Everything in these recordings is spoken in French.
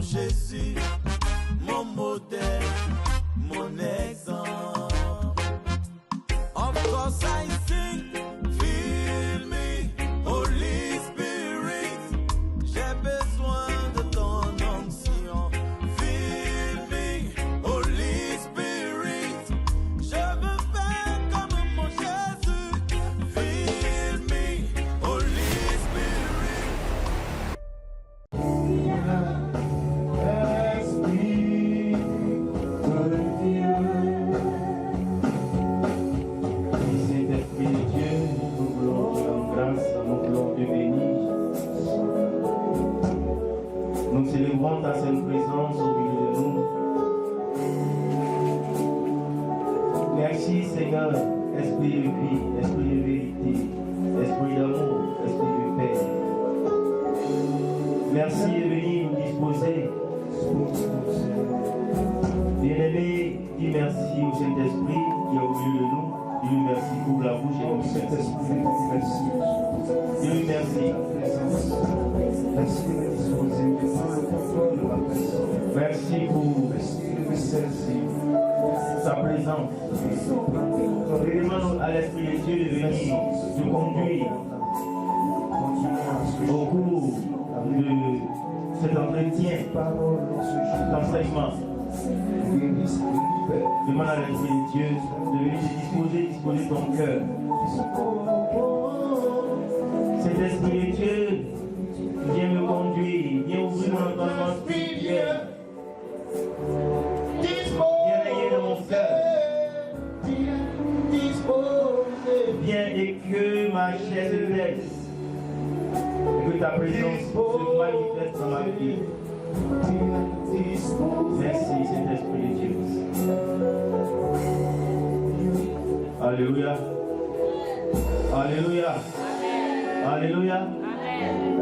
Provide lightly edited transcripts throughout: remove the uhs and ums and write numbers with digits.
mon Jésus, mon modèle, mon exemple. Of course I sing, feel me, Holy Spirit. J'ai besoin de ton onction. Feel me, Holy Spirit. Je veux faire comme mon Jésus. Feel me, Holy Spirit. Saint-Esprit de Dieu, nous voulons te rendre grâce, nous voulons te bénir. Nous célébrons ta sainte présence au milieu de nous. Merci Seigneur, Esprit de vie, Esprit de vérité, Esprit d'amour, Esprit de paix. Merci de venir nous disposer. Bien-aimé, dis merci au Saint-Esprit qui est au milieu de nous. Dieu merci pour la bouche et le Saint-Esprit. Dieu merci. Merci de me disposer sans le contrôle de ma personne. Merci pour sa présence. Et demande à l'Esprit de Dieu de venir nous conduire au cours de cet entretien, d'enseignement. Demande à l'Esprit de Dieu de venir disposer ton cœur. Cet Esprit de Dieu viens me conduire, viens ouvrir mon entendement spirituel. Viens régner dans mon cœur. Viens et que ma chair se laisse. Et que ta présence se manifeste dans ma vie. Merci, Saint-Esprit de Dieu. Alléluia. Alléluia. Alléluia.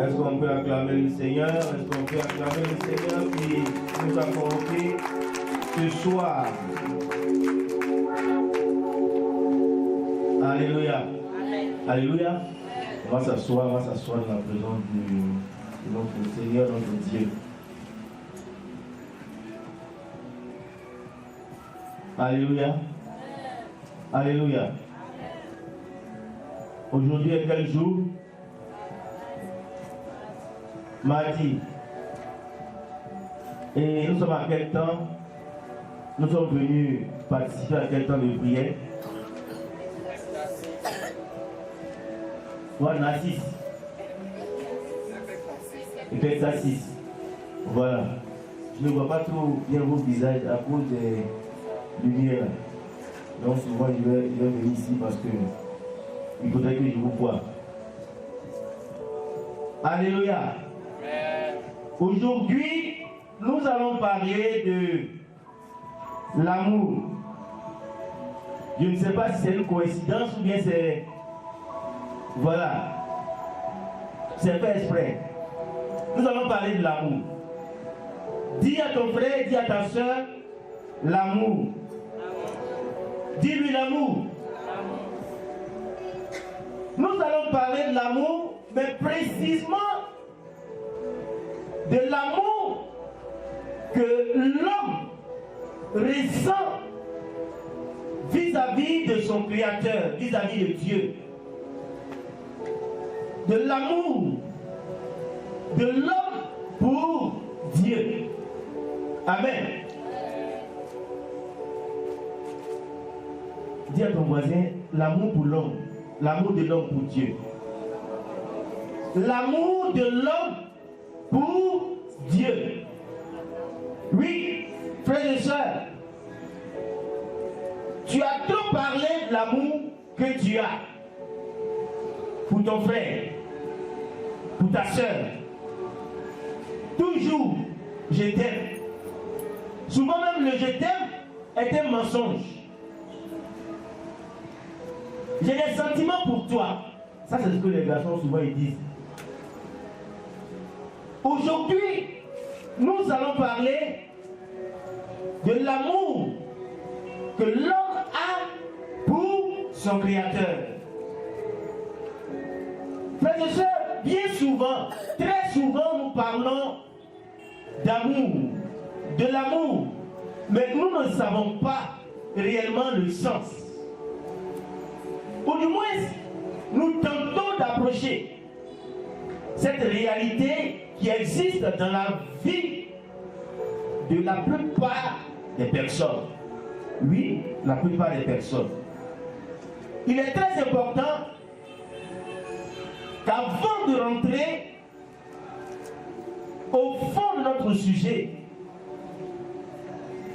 Est-ce qu'on peut acclamer le Seigneur? Est-ce qu'on peut acclamer le Seigneur qui nous a convoqués ce soir? Alléluia. Alléluia. On va s'asseoir dans la présence de notre Seigneur, notre Dieu. Alléluia. Alléluia. Aujourd'hui est quel jour? Mardi. Et nous sommes à quel temps? Nous sommes venus participer à quel temps de prière? Voilà, 6. Et peut-être à 6. Voilà. Je ne vois pas trop bien vos visages à cause des lumières. Donc souvent je vais venir ici parce que il faudrait que je vous voie. Alléluia. Aujourd'hui, nous allons parler de l'amour. Je ne sais pas si c'est une coïncidence ou bien c'est... Voilà. C'est fait exprès. Nous allons parler de l'amour. Dis à ton frère, dis à ta soeur, l'amour. Dis-lui l'amour. Nous allons parler de l'amour, mais précisément de l'amour que l'homme ressent vis-à-vis de son Créateur, vis-à-vis de Dieu. De l'amour de l'homme pour Dieu. Amen. Dis à ton voisin, l'amour pour l'homme, l'amour de l'homme pour Dieu. L'amour de l'homme pour Dieu. Oui, frères et sœurs, tu as trop parlé de l'amour que tu as pour ton frère, pour ta soeur. Toujours, je t'aime. Souvent même le je t'aime est un mensonge. J'ai des sentiments pour toi. Ça, c'est ce que les garçons souvent ils disent. Aujourd'hui, nous allons parler de l'amour que l'homme a pour son Créateur. Frères et sœurs, bien souvent, très souvent, nous parlons d'amour, de l'amour, mais nous ne savons pas réellement le sens. Ou du moins, nous tentons d'approcher cette réalité qui existe dans la vie de la plupart des personnes. Oui, la plupart des personnes. Il est très important qu'avant de rentrer au fond de notre sujet,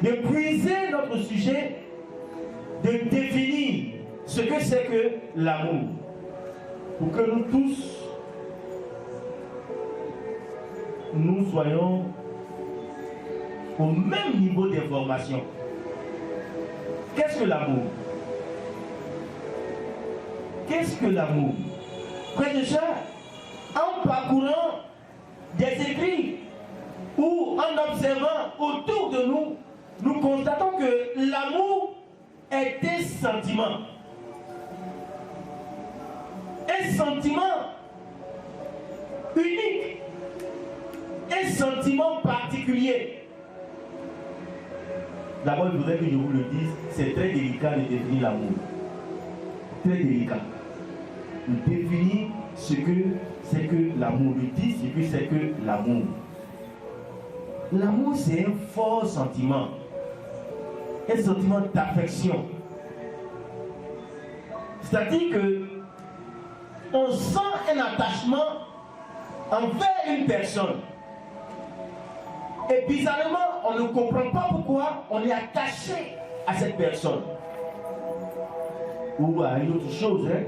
de puiser notre sujet, de définir ce que c'est que l'amour, pour que nous tous, nous soyons au même niveau d'information. Qu'est-ce que l'amour? Qu'est-ce que l'amour? Frères et sœurs, en parcourant des écrits ou en observant autour de nous, nous constatons que l'amour est un sentiment. Un sentiment unique. Un sentiment particulier. D'abord, il faudrait que je vous le dise, c'est très délicat de définir l'amour. Très délicat. De définir ce que c'est que l'amour. De dire ce que c'est que l'amour. L'amour, c'est un fort sentiment. Un sentiment d'affection. C'est-à-dire que on sent un attachement envers une personne. Et bizarrement, on ne comprend pas pourquoi on est attaché à cette personne. Ou à une autre chose. Hein?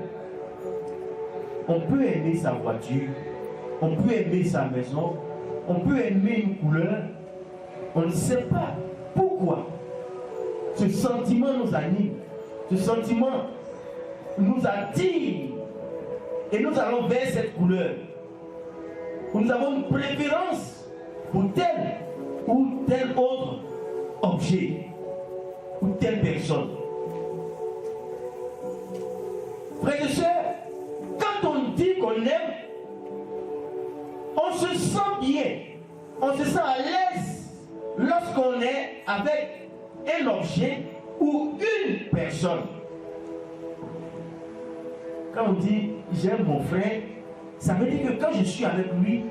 On peut aimer sa voiture, on peut aimer sa maison, on peut aimer une couleur. On ne sait pas pourquoi. Ce sentiment nous anime. Ce sentiment nous attire. Et nous allons vers cette couleur. Nous avons une préférence pour tel ou tel autre objet ou telle personne. Frères et sœurs, quand on dit qu'on aime, on se sent bien, on se sent à l'aise lorsqu'on est avec un objet ou une personne. Quand on dit j'aime mon frère, ça veut dire que quand je suis avec lui,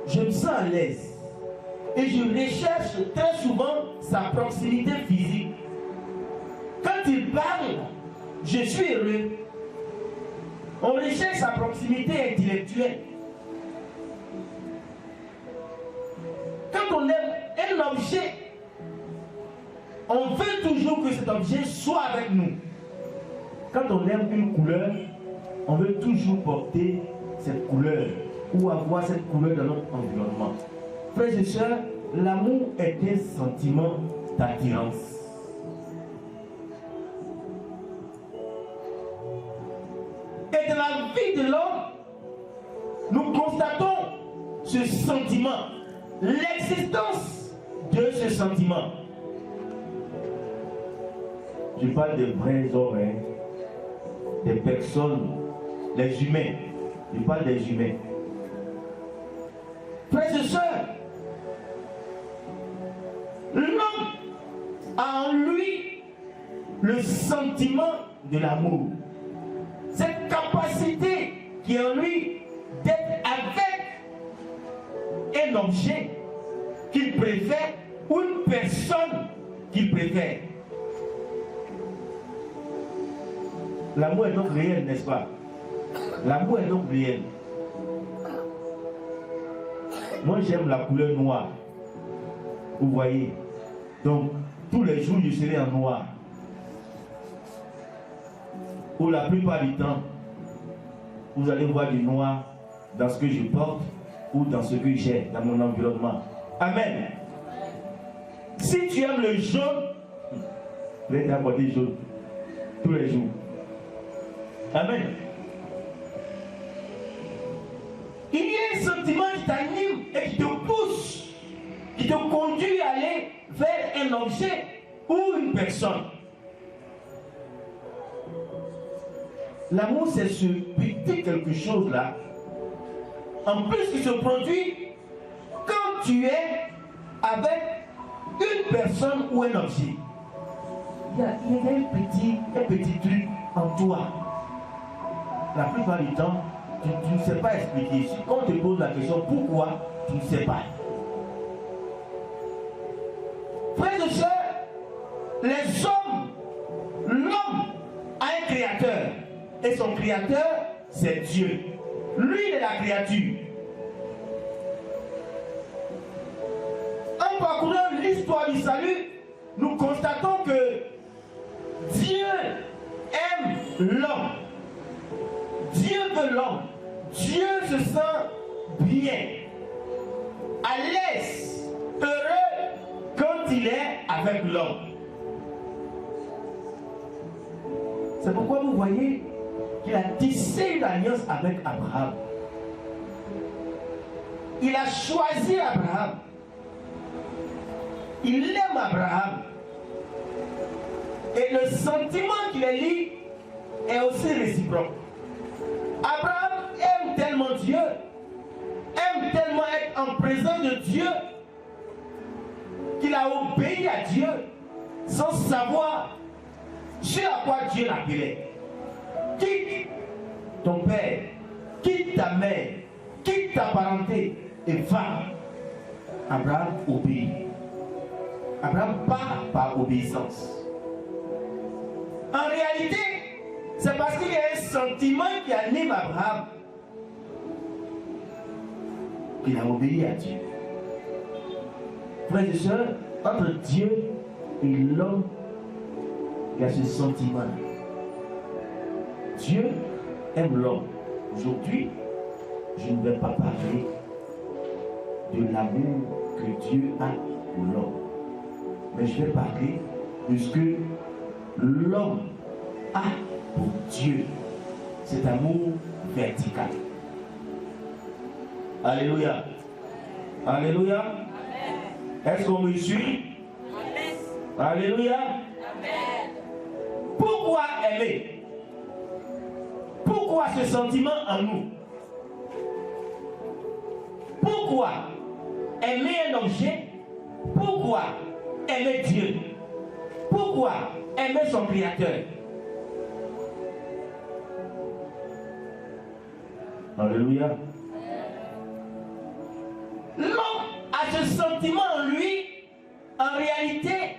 je me sens à l'aise. Et je recherche très souvent sa proximité physique. Quand il parle, je suis heureux. On recherche sa proximité intellectuelle. Quand on aime un objet, on veut toujours que cet objet soit avec nous. Quand on aime une couleur, on veut toujours porter cette couleur ou avoir cette couleur dans notre environnement. Frères et sœurs, l'amour est un sentiment d'attirance. Et dans la vie de l'homme, nous constatons ce sentiment, l'existence de ce sentiment. Je parle des vrais hommes, hein, des personnes, des humains. Je parle des humains. Frères et sœurs, l'homme a en lui le sentiment de l'amour. Cette capacité qui est en lui d'être avec un objet qu'il préfère ou une personne qu'il préfère. L'amour est donc réel, n'est-ce pas? L'amour est donc réel. Moi, j'aime la couleur noire. Vous voyez? Donc, tous les jours, je serai en noir. Ou la plupart du temps, vous allez voir du noir dans ce que je porte ou dans ce que j'ai dans mon environnement. Amen. Si tu aimes le jaune, vous allez t'apporter jaune tous les jours. Amen. Il y a un sentiment qui t'anime et qui te pousse, qui te conduit à aller vers un objet ou une personne. L'amour, c'est ce petit quelque chose là, en plus qui se produit quand quand tu es avec une personne ou un objet, il y a un petit truc en toi. La plupart du temps, tu ne sais pas expliquer. Si on te pose la question pourquoi, tu ne sais pas. Frères et sœurs, les hommes, l'homme a un créateur. Et son créateur, c'est Dieu. Lui, il est la créature. En parcourant l'histoire du salut, nous constatons que Dieu aime l'homme. Dieu veut l'homme. Dieu se sent bien, à l'aise, heureux quand il est avec l'homme. C'est pourquoi vous voyez qu'il a tissé une alliance avec Abraham. Il a choisi Abraham. Il aime Abraham. Et le sentiment qu'il est lié est aussi réciproque. Abraham aime tellement Dieu, aime tellement être en présence de Dieu, qu'il a obéi à Dieu sans savoir ce à quoi Dieu l'appelait. Quitte ton père, quitte ta mère, quitte ta parenté et va. Abraham obéit. Abraham part par obéissance. En réalité, c'est parce qu'il y a un sentiment qui anime Abraham qu'il a obéi à Dieu. Frères et sœurs, entre Dieu et l'homme, il y a ce sentiment. Dieu aime l'homme. Aujourd'hui, je ne vais pas parler de l'amour que Dieu a pour l'homme. Mais je vais parler de ce que l'homme a pour Dieu. Cet amour vertical. Alléluia. Alléluia. Est-ce qu'on me suit? Amen. Alléluia. Amen. Pourquoi aimer? Pourquoi ce sentiment en nous? Pourquoi aimer un objet? Pourquoi aimer Dieu? Pourquoi aimer son Créateur? Alléluia. L'homme a ce sentiment en lui. En réalité,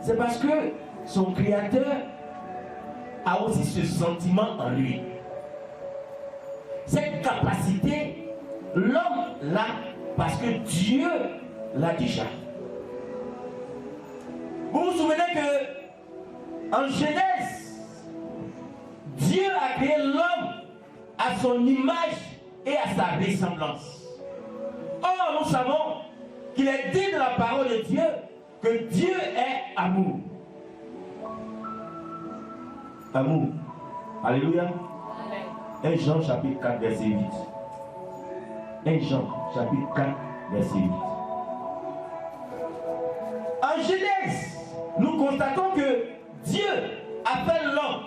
c'est parce que son Créateur a aussi ce sentiment en lui. Cette capacité, l'homme l'a parce que Dieu l'a déjà. Vous vous souvenez que en Genèse, Dieu a créé l'homme à son image et à sa ressemblance. Or, nous savons qu'il est dit dans la parole de Dieu que Dieu est amour. Amour. Alléluia. 1 Jean chapitre 4 verset 8. 1 Jean chapitre 4 verset 8. En Genèse, nous constatons que Dieu a fait l'homme.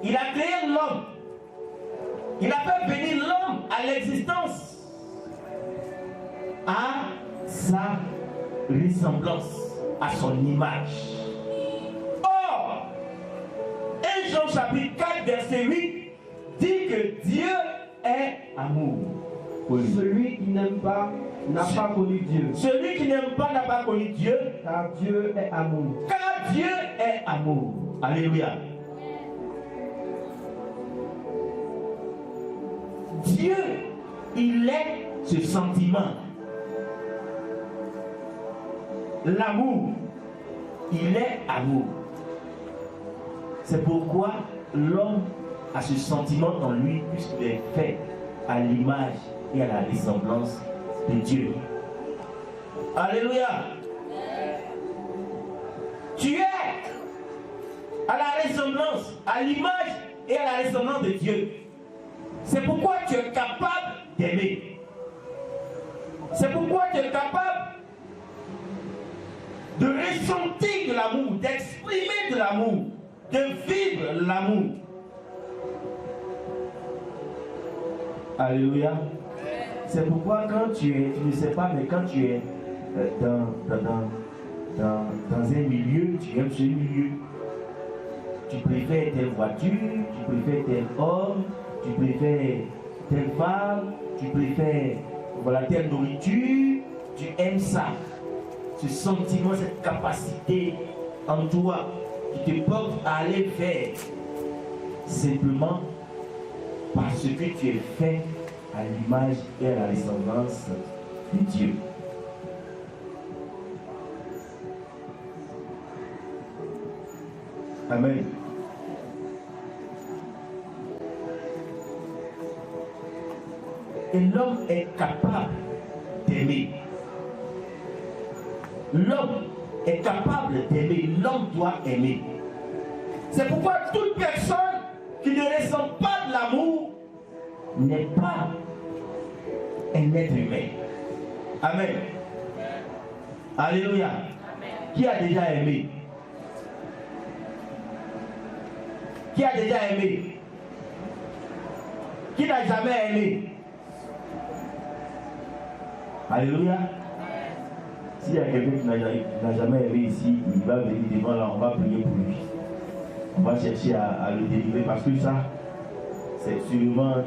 Il a créé l'homme. Il a fait venir l'homme à l'existence à sa ressemblance, à son image. Or, 1 Jean chapitre 4 verset 8 dit que Dieu est amour. Celui qui n'aime pas n'a pas connu Dieu. Celui qui n'aime pas n'a pas connu Dieu. Car Dieu est amour. Car Dieu est amour. Alléluia. Dieu, il est ce sentiment. L'amour, il est amour. C'est pourquoi l'homme a ce sentiment en lui, puisqu'il est fait à l'image et à la ressemblance de Dieu. Alléluia. Tu es à la ressemblance, à l'image et à la ressemblance de Dieu. C'est pourquoi tu es capable d'aimer. C'est pourquoi tu es capable de ressentir de l'amour, d'exprimer de l'amour, de vivre l'amour. Alléluia. C'est pourquoi quand tu ne sais pas, mais quand tu es dans un milieu, tu aimes ce milieu. Tu préfères telle voiture, tu préfères tel homme, tu préfères telle femme, tu préfères voilà, telle nourriture, tu aimes ça. Ce sentiment, cette capacité en toi qui te porte à aller faire simplement parce que tu es fait à l'image et à la ressemblance de Dieu. Amen. Et l'homme est capable d'aimer. L'homme est capable d'aimer. L'homme doit aimer. C'est pourquoi toute personne qui ne ressent pas de l'amour n'est pas un être humain. Amen. Alléluia. Qui a déjà aimé? Qui a déjà aimé? Qui n'a jamais aimé? Alléluia. S'il y a quelqu'un qui n'a jamais aimé ici, il va venir devant là, on va prier pour lui. On va chercher à le délivrer parce que ça, c'est sûrement.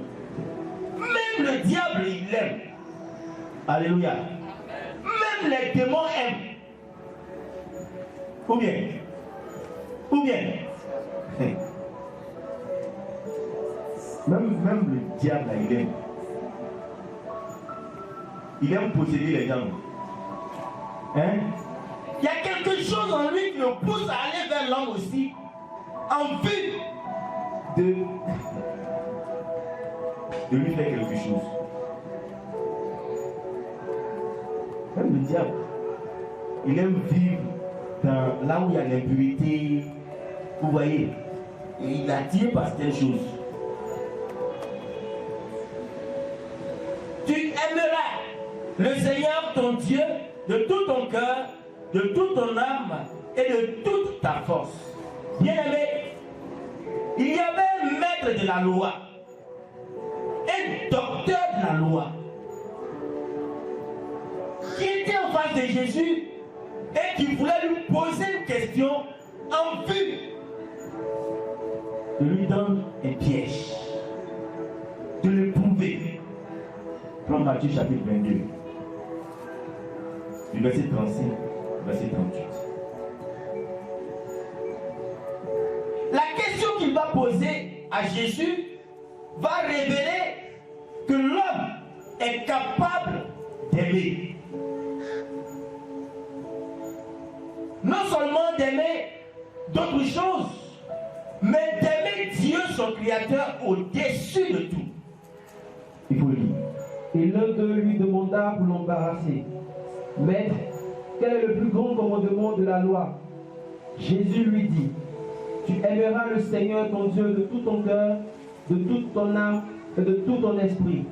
Même le diable, il l'aime. Alléluia. Même les démons aiment. Ou bien? Même le diable, il aime. Il aime posséder les gens. Hein? Il y a quelque chose en lui qui le pousse à aller vers l'homme aussi, en vue de lui faire quelque chose. Même le diable, il aime vivre là où il y a l'impureté. Vous voyez, et il est attiré par certaines choses. Tu aimeras le Seigneur ton Dieu de tout ton cœur, de toute ton âme et de toute ta force. Bien-aimé, il y avait un maître de la loi, un docteur de la loi, qui était en face de Jésus et qui voulait lui poser une question en vue de lui donner un piège, de le prouver. Prends Matthieu chapitre 22, du verset 35, verset 38. La question qu'il va poser à Jésus va révéler que l'homme est capable d'aimer. Non seulement d'aimer d'autres choses, mais d'aimer Dieu, son Créateur, au-dessus de tout. Il faut le lire. Et l'un d'eux lui demanda pour l'embarrasser: Maître, quel est le plus grand commandement de la loi? Jésus lui dit: Tu aimeras le Seigneur ton Dieu de tout ton cœur, de toute ton âme et de tout ton esprit.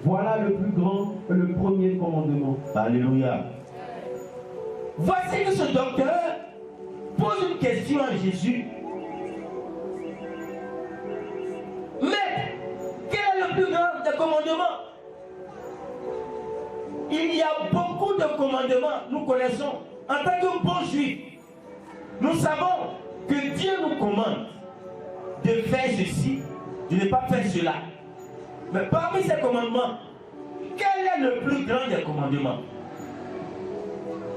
Voilà le plus grand et le premier commandement. Alléluia. Voici que ce docteur pose une question à Jésus. Maître, quel est le plus grand des commandements? Il y a beaucoup de commandements, nous connaissons. En tant que bons juifs, nous savons que Dieu nous commande de faire ceci, de ne pas faire cela. Mais parmi ces commandements, quel est le plus grand des commandements?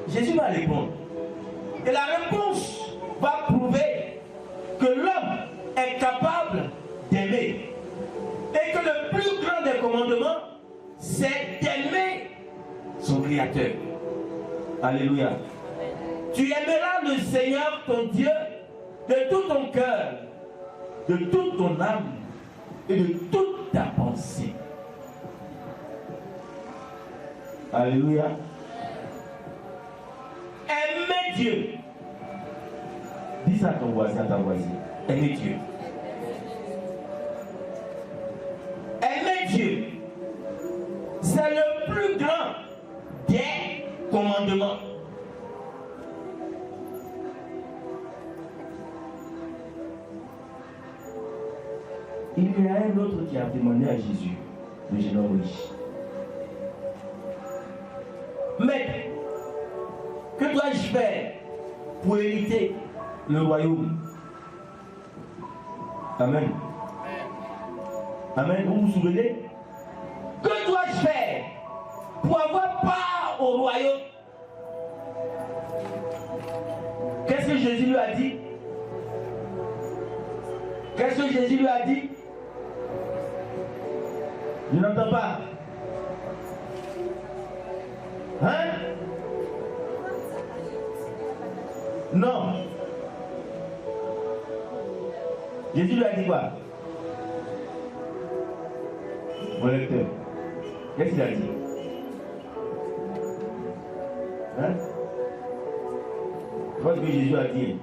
Jésus va répondre. Et la réponse va prouver que l'homme est capable d'aimer. Et que le plus grand des commandements, c'est d'aimer son Créateur. Alléluia. Tu aimeras le Seigneur ton Dieu de tout ton cœur, de toute ton âme et de toute ta pensée. Alléluia. Aimer Dieu. Dis ça à ton voisin, à ta voisine. Aimer Dieu. Aimer Dieu. C'est le plus grand des commandements. Il y a un autre qui a demandé à Jésus, le jeune homme riche. Maître, que dois-je faire pour hériter le royaume? Amen. Amen. Vous vous souvenez? Que dois-je faire pour avoir part au royaume? Qu'est-ce que Jésus lui a dit? Qu'est-ce que Jésus lui a dit? Je n'entends pas. Hein? Non. Jésus lui a dit quoi? Mon lecteur. Qu'est-ce qu'il a dit? Hein? Vois ce que Jésus a dit.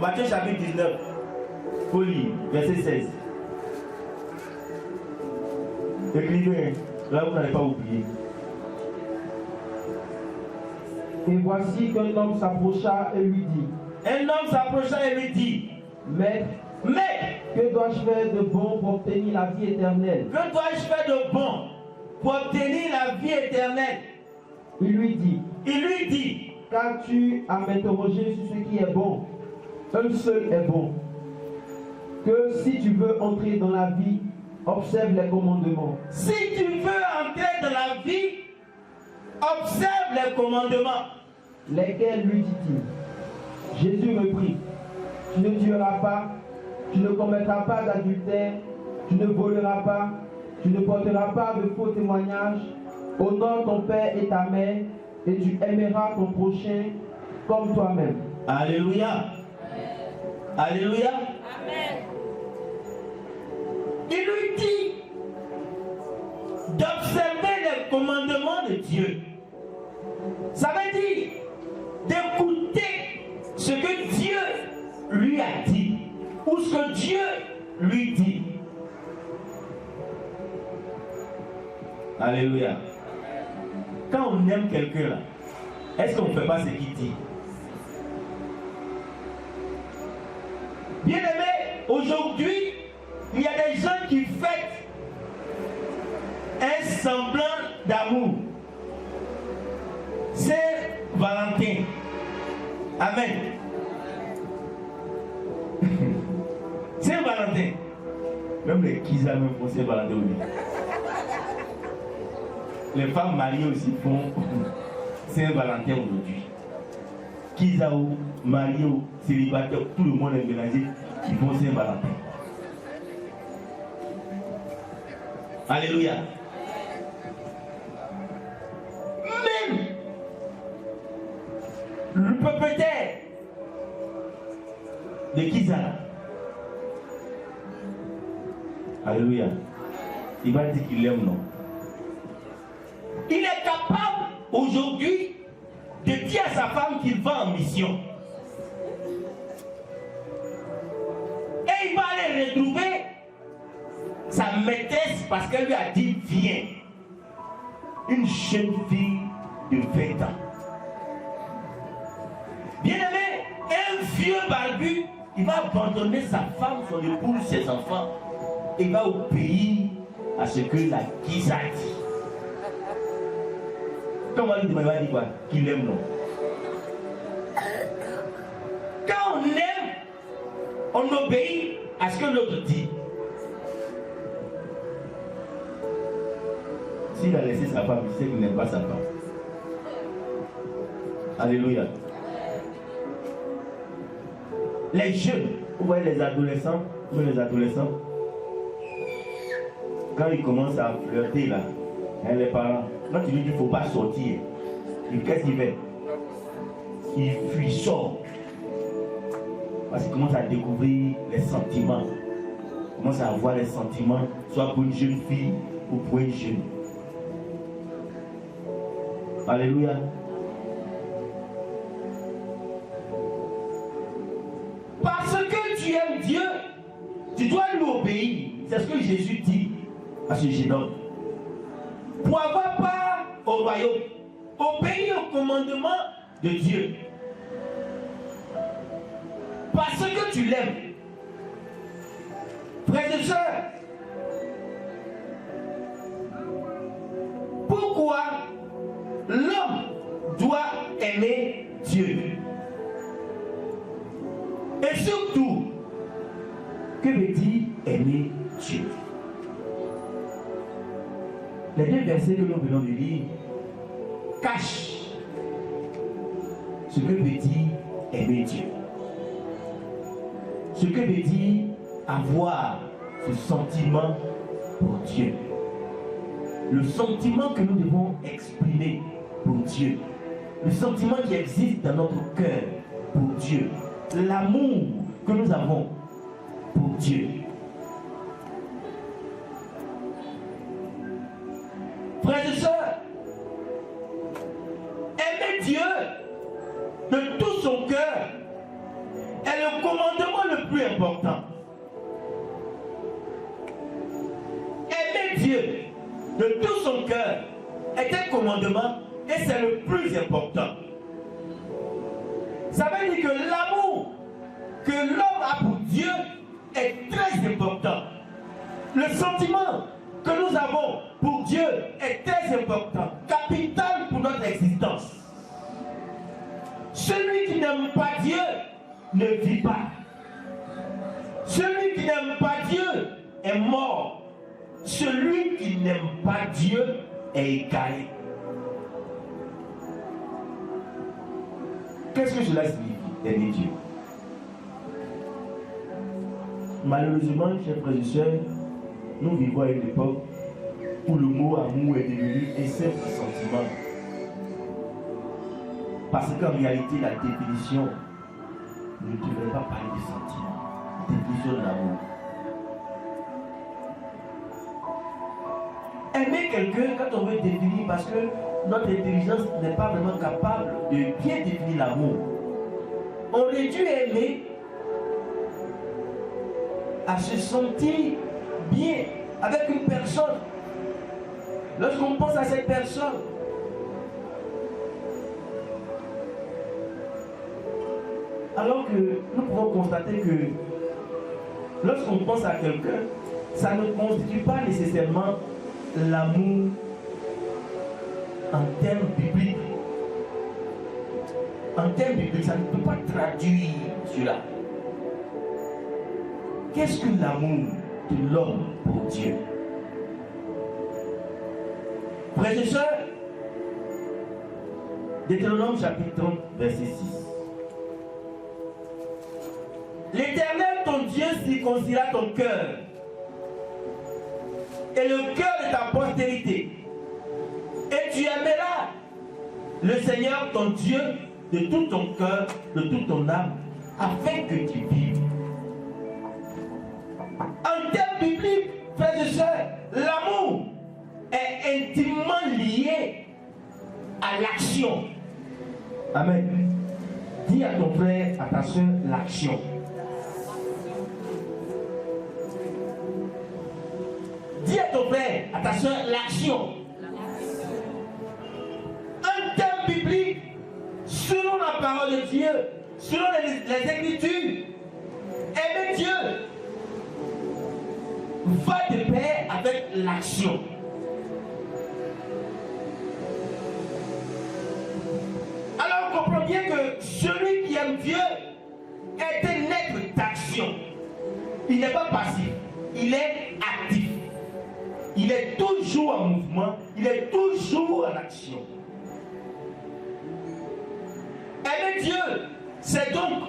Matthieu chapitre 19. Faut lire, verset 16. Écrivez, là vous n'allez pas oublier. Et voici qu'un homme s'approcha et lui dit. Un homme s'approcha et lui dit. Maître, que dois-je faire de bon pour obtenir la vie éternelle? Que dois-je faire de bon pour obtenir la vie éternelle? Il lui dit. Qu'as-tu à m'interroger sur ce qui est bon? Un seul est bon. Que si tu veux entrer dans la vie, observe les commandements. Si tu veux entrer dans la vie, observe les commandements. Lesquels lui dit-il? Jésus reprit. Tu ne tueras pas, tu ne commettras pas d'adultère, tu ne voleras pas, tu ne porteras pas de faux témoignages, honore ton père et ta mère, et tu aimeras ton prochain comme toi-même. Alléluia. Alléluia. Amen. Il lui dit d'observer les commandements de Dieu. Ça veut dire d'écouter ce que Dieu lui a dit ou ce que Dieu lui dit. Alléluia. Quand on aime quelqu'un là, est-ce qu'on ne fait pas ce qu'il dit? Bien aimé, aujourd'hui, il y a des gens qui fêtent un semblant d'amour. C'est Valentin. Amen. C'est Valentin. Même les Kisa même font Saint Valentin aujourd'hui. Les femmes mariées aussi font Saint Valentin aujourd'hui. Kizao, Mario, célibataire, tout le monde est mélangé, ils font Saint Valentin. Alléluia. Même le propriétaire de Kizana, alléluia, il va dire qu'il aime, non? Il est capable aujourd'hui de dire à sa femme qu'il va en mission. Et il va aller retrouver sa maîtresse parce qu'elle lui a dit viens. Une jeune fille de 20 ans. Bien aimé, un vieux barbu, il va abandonner sa femme, son épouse, ses enfants. Et il va obéir à ce que la Giza dit. Comment lui demander, il va dire quoi? Qu'il aime, non? Quand on aime, on obéit à ce que l'autre dit. S'il a laissé sa femme, il sait qu'il n'aime pas sa femme. Alléluia. Les jeunes, vous voyez les adolescents, quand ils commencent à flirter là, les parents, quand tu lui dis qu'il ne faut pas sortir, qu'est-ce qu'il fait? Il fuit, il sort. Parce qu'il commence à découvrir les sentiments. Il commence à avoir les sentiments, soit pour une jeune fille ou pour une jeune. Alléluia. Parce que tu aimes Dieu, tu dois lui obéir. C'est ce que Jésus dit à ce jeune homme. Pour avoir part au royaume, obéir au commandement de Dieu. Parce que tu l'aimes. Frères et sœurs, pourquoi aimer Dieu? Et surtout, que veut dire aimer Dieu? Les deux versets que nous venons de lire cachent ce que veut dire aimer Dieu. Ce que veut dire avoir ce sentiment pour Dieu. Le sentiment que nous devons exprimer pour Dieu. Le sentiment qui existe dans notre cœur pour Dieu. L'amour que nous avons pour Dieu. Frères et sœurs, aimer Dieu de tout son cœur est le commandement le plus important. Aimer Dieu de tout son cœur est un commandement et c'est le plus important. Ça veut dire que l'amour que l'homme a pour Dieu est très important. Le sentiment que nous avons pour Dieu est très important, capital pour notre existence. Celui qui n'aime pas Dieu ne vit pas. Celui qui n'aime pas Dieu est mort. Celui qui n'aime pas Dieu est égaré. Qu'est-ce que cela signifie, aimer Dieu? Malheureusement, chers frères et sœurs, nous vivons à une époque où le mot amour est devenu un simple sentiment. Parce qu'en réalité, la définition ne devrait pas parler de sentiment. La définition de l'amour. Aimer quelqu'un, quand on veut définir, parce que notre intelligence n'est pas vraiment capable de bien définir l'amour. On aurait dû aimer à se sentir bien avec une personne. Lorsqu'on pense à cette personne, alors que nous pouvons constater que lorsqu'on pense à quelqu'un, ça ne constitue pas nécessairement l'amour en termes bibliques. En termes bibliques, ça ne peut pas traduire cela. Qu'est-ce que l'amour de l'homme pour Dieu? Frères et sœurs, Deutéronome chapitre 30, verset 6. L'Éternel, ton Dieu, circoncira ton cœur et le cœur de ta postérité. Et tu aimeras le Seigneur, ton Dieu, de tout ton cœur, de toute ton âme, afin que tu vives. En termes bibliques, frères et sœurs, l'amour est intimement lié à l'action. Amen. Dis à ton frère, à ta soeur, l'action. Dis à ton frère, à ta soeur, l'action. En termes bibliques, selon la parole de Dieu, selon les Écritures, aimer Dieu va de pair avec l'action. Alors on comprend bien que celui qui aime Dieu est un être d'action. Il n'est pas passif, il est actif. Il est toujours en mouvement, il est toujours en action. Aimer Dieu, c'est donc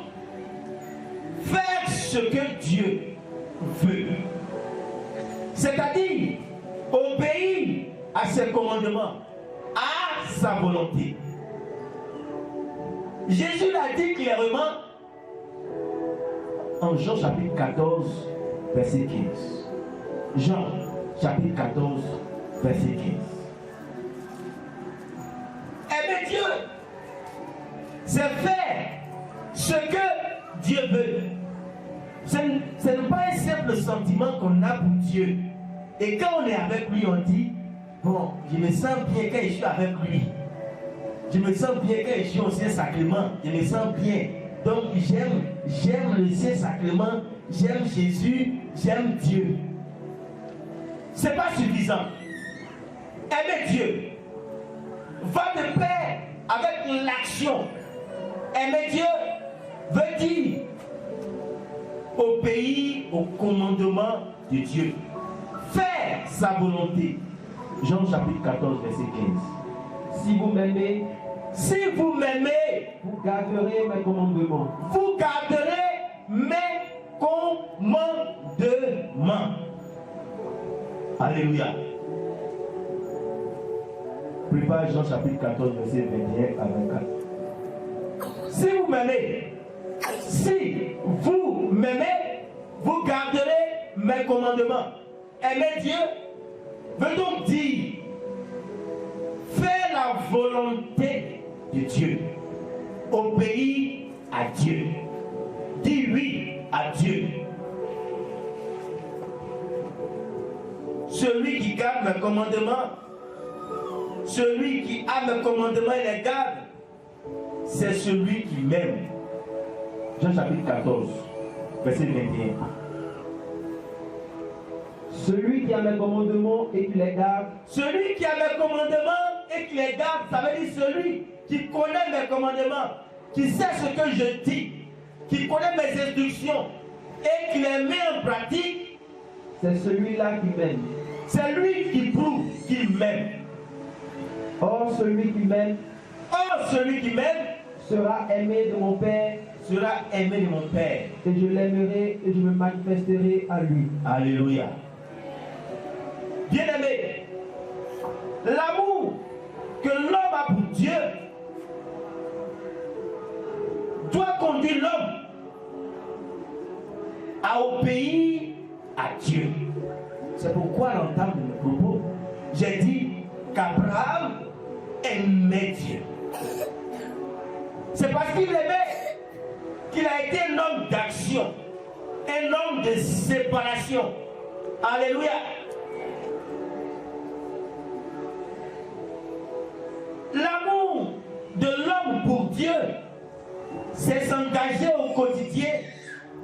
faire ce que Dieu veut. C'est-à-dire obéir à ses commandements, à sa volonté. Jésus l'a dit clairement en Jean chapitre 14, verset 15. Jean chapitre 14, verset 15. Aimer Dieu, c'est faire ce que Dieu veut. Ce n'est pas un simple sentiment qu'on a pour Dieu. Et quand on est avec lui, on dit, bon, je me sens bien quand je suis avec lui. Je me sens bien quand je suis au Saint-Sacrement. Je me sens bien. Donc j'aime le Saint-Sacrement, j'aime Jésus, j'aime Dieu. Ce n'est pas suffisant. Aimer Dieu va de pair avec l'action. Aimer Dieu veut dire obéir au commandement de Dieu. Faire sa volonté. Jean chapitre 14, verset 15. Si vous m'aimez, vous garderez mes commandements. Vous garderez mes commandements. Alléluia. Prépare Jean chapitre 14, verset 21 à 24. Si vous m'aimez, vous garderez mes commandements. Aimer Dieu veut donc dire faire la volonté de Dieu, obéir à Dieu, dire oui à Dieu. Celui qui garde mes commandements, celui qui a mes commandements et les garde, c'est celui qui m'aime. Jean chapitre 14, verset 21. Celui qui a mes commandements et qui les garde. Celui qui a mes commandements et qui les garde, ça veut dire celui qui connaît mes commandements, qui sait ce que je dis, qui connaît mes instructions et qui les met en pratique. C'est celui-là qui m'aime. C'est lui qui prouve qu'il m'aime. Or, celui qui m'aime sera aimé de mon Père. Sera aimé de mon Père. Et je l'aimerai et je me manifesterai à lui. Alléluia. Bien-aimé, l'amour que l'homme a pour Dieu doit conduire l'homme à obéir à Dieu. C'est pourquoi à l'entame de mon propos, j'ai dit qu'Abraham aimait Dieu. C'est parce qu'il aimait qu'il a été un homme d'action, un homme de séparation. Alléluia. L'amour de l'homme pour Dieu, c'est s'engager au quotidien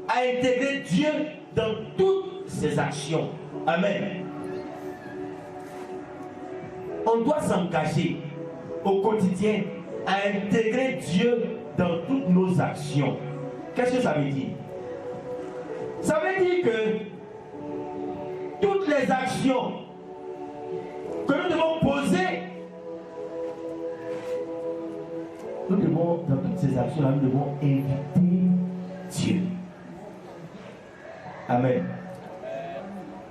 à intégrer Dieu dans toutes ses actions. Amen. On doit s'engager au quotidien à intégrer Dieu dans toutes nos actions. Qu'est-ce que ça veut dire? Ça veut dire que toutes les actions que nous devons poser, dans toutes ces actions-là, nous devons inviter Dieu. Amen.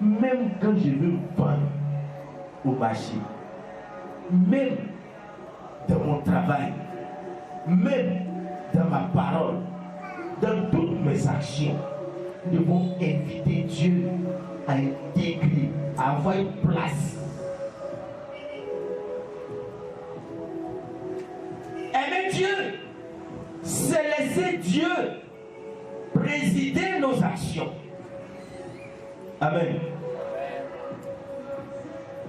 Même quand je veux vendre au marché, même dans mon travail, même dans ma parole, dans toutes mes actions, nous devons inviter Dieu à intégrer, à avoir une place. Aimer Dieu, c'est laisser Dieu présider nos actions. Amen.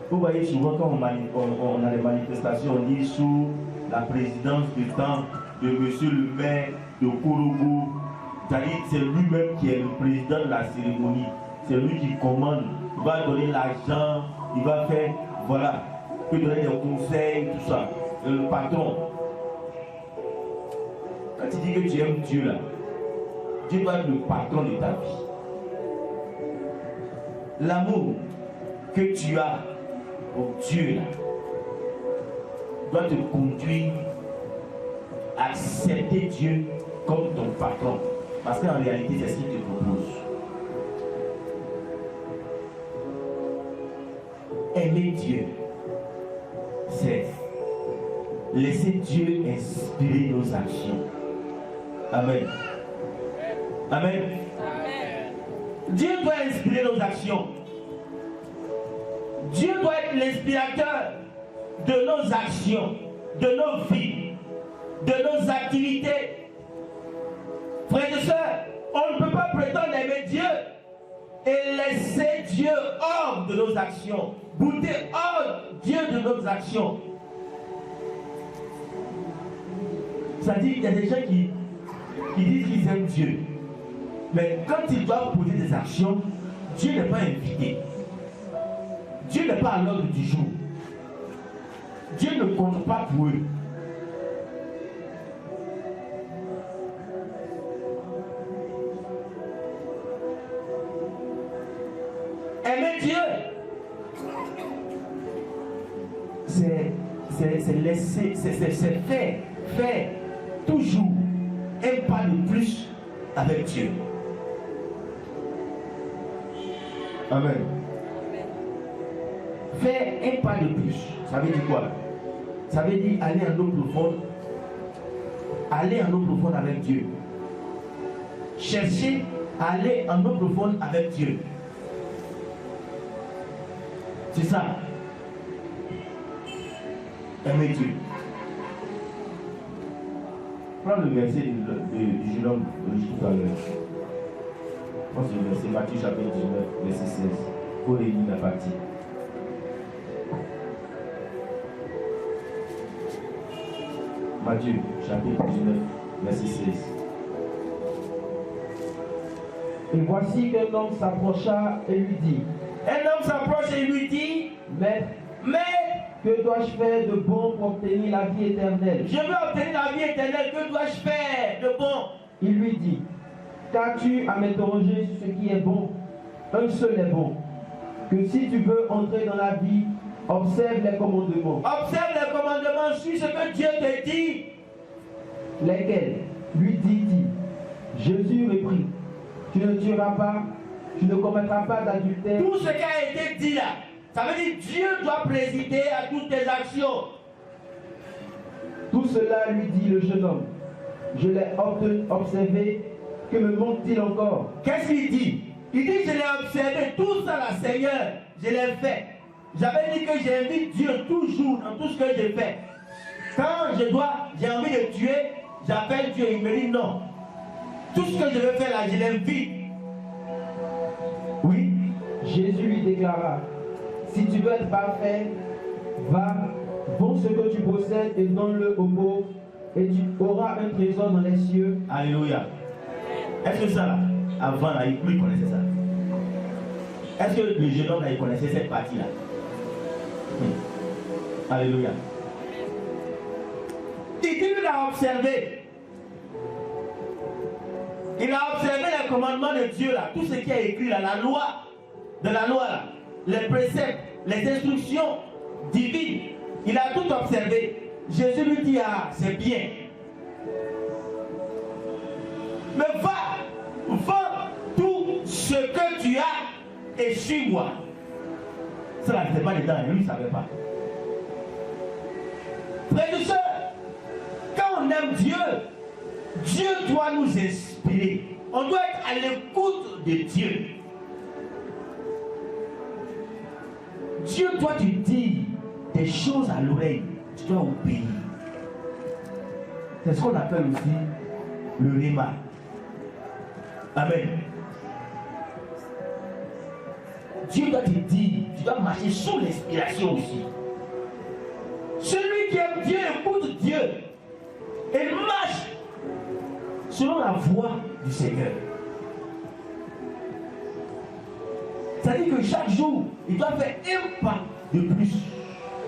Vous voyez souvent quand on a des manifestations, on dit sous la présidence du temps de monsieur le maire de Kourougou, c'est-à-dire c'est lui-même qui est le président de la cérémonie, c'est lui qui commande, il va donner l'argent, il va faire, voilà, il peut donner des conseils, tout ça, le patron. Quand tu dis que tu aimes Dieu là, Dieu doit être le patron de ta vie. L'amour que tu as pour Dieu là, doit te conduire à accepter Dieu comme ton patron. Parce qu'en réalité, c'est ce qu'il te propose. Aimer Dieu, c'est laisser Dieu inspirer nos actions. Amen. Amen. Dieu doit inspirer nos actions. Dieu doit être l'inspirateur de nos actions, de nos vies, de nos activités. Frères et sœurs, on ne peut pas prétendre aimer Dieu et laisser Dieu hors de nos actions, bouter hors Dieu de nos actions. C'est-à-dire qu'il y a des gens qui disent qu'ils aiment Dieu. Mais quand ils doivent poser des actions, Dieu n'est pas invité. Dieu n'est pas à l'ordre du jour. Dieu ne compte pas pour eux. c'est faire toujours un pas de plus avec Dieu. Amen. Faire un pas de plus, ça veut dire quoi? Ça veut dire aller en eau profonde. Aller en eau profonde avec Dieu. Chercher à aller en eau profonde avec Dieu. C'est ça. Aimer Dieu. Prends le verset du jeune homme tout à l'heure. Prends ce verset, Matthieu chapitre 19, verset 16. Pour les lignes à partir. Matthieu chapitre 19, verset 16. Et voici qu'un homme s'approcha et lui dit. Un homme s'approche et lui dit, Maître, que dois-je faire de bon pour obtenir la vie éternelle? Je veux obtenir la vie éternelle, que dois-je faire de bon? Il lui dit, qu'as-tu à m'interroger sur ce qui est bon? Un seul est bon. Que si tu veux entrer dans la vie, observe les commandements. Observe les commandements, suis ce que Dieu te dit. Lesquels? Lui dit-il. Jésus reprit. Tu ne tueras pas, tu ne commettras pas d'adultère. Tout ce qui a été dit là, ça veut dire Dieu doit présider à toutes tes actions. Tout cela lui dit le jeune homme. Je l'ai observé, que me manque-t-il encore? Qu'est-ce qu'il dit? Il dit, je l'ai observé, tout ça là, Seigneur, je l'ai fait. J'avais dit que j'invite Dieu toujours dans tout ce que je fais. Quand j'ai envie de tuer, j'appelle Dieu, il me dit non. Tout ce que je veux faire là, je l'invite. Oui. Jésus lui déclara, si tu veux être parfait, va, vends ce que tu possèdes et donne-le aux pauvres, et tu auras un trésor dans les cieux. Alléluia. Est-ce que ça là, avant là, il connaissait ça? Est-ce que le jeune homme là, il connaissait cette partie là? Alléluia. Il l'a observé. Il a observé les commandements de Dieu là, tout ce qui est écrit là, la loi, de la loi là, les préceptes, les instructions divines. Il a tout observé. Jésus lui dit, ah, c'est bien. Mais va, vends tout ce que tu as et suis-moi. Cela n'était pas dedans, lui ne savait pas. Frères et sœurs, quand on aime Dieu, Dieu doit nous inspirer. On doit être à l'écoute de Dieu. Dieu doit te dire des choses à l'oreille. Tu dois obéir. C'est ce qu'on appelle aussi le rhéma. Amen. Dieu doit te dire, tu dois marcher sous l'inspiration aussi. Celui qui aime Dieu écoute Dieu et marche selon la voix du Seigneur. C'est-à-dire que chaque jour, il doit faire un pas de plus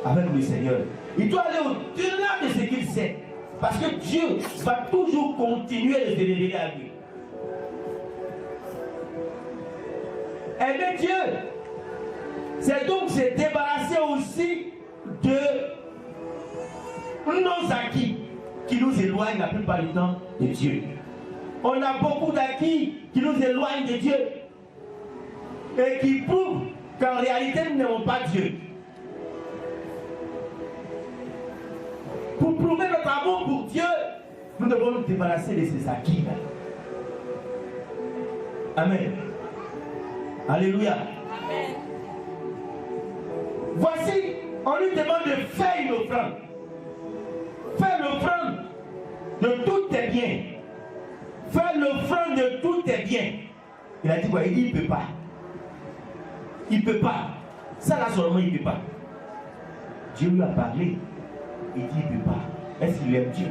avec le Seigneur. Il doit aller au-delà de ce qu'il sait. Parce que Dieu va toujours continuer de se révéler à lui. Aimer Dieu, c'est donc se débarrasser aussi de nos acquis qui nous éloignent la plupart du temps de Dieu. On a beaucoup d'acquis qui nous éloignent de Dieu et qui prouvent qu'en réalité nous n'aimons pas Dieu. Pour prouver notre amour pour Dieu, nous devons nous débarrasser de ces acquis là. Amen. Alléluia. Amen. Voici, on lui demande de faire une offrande. Faire l'offrande de tous tes biens. Faire l'offrande de tous tes biens. Il a dit quoi? Il dit il ne peut pas. Il ne peut pas. Ça là seulement il ne peut pas. Dieu lui a parlé. Il dit il ne peut pas. Est-ce qu'il aime Dieu?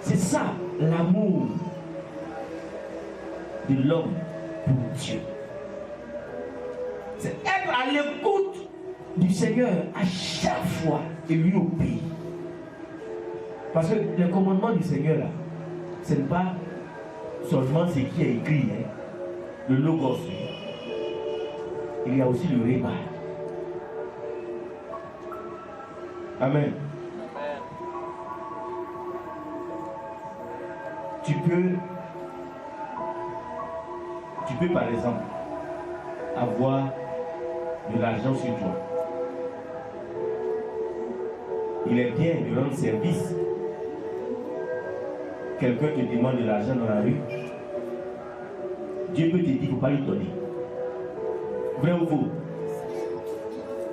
C'est ça l'amour de l'homme pour Dieu. C'est être à l'écoute du Seigneur à chaque fois et lui obéir. Parce que le commandement du Seigneur là, ce n'est pas seulement ce qui est écrit, hein, le logos. Il y a aussi le rhéma. Amen. Tu peux par exemple avoir de l'argent sur toi. Il est bien de rendre service. Quelqu'un te demande de l'argent dans la rue. Dieu peut te dire qu'il ne faut pas lui donner. Vrai ou faux?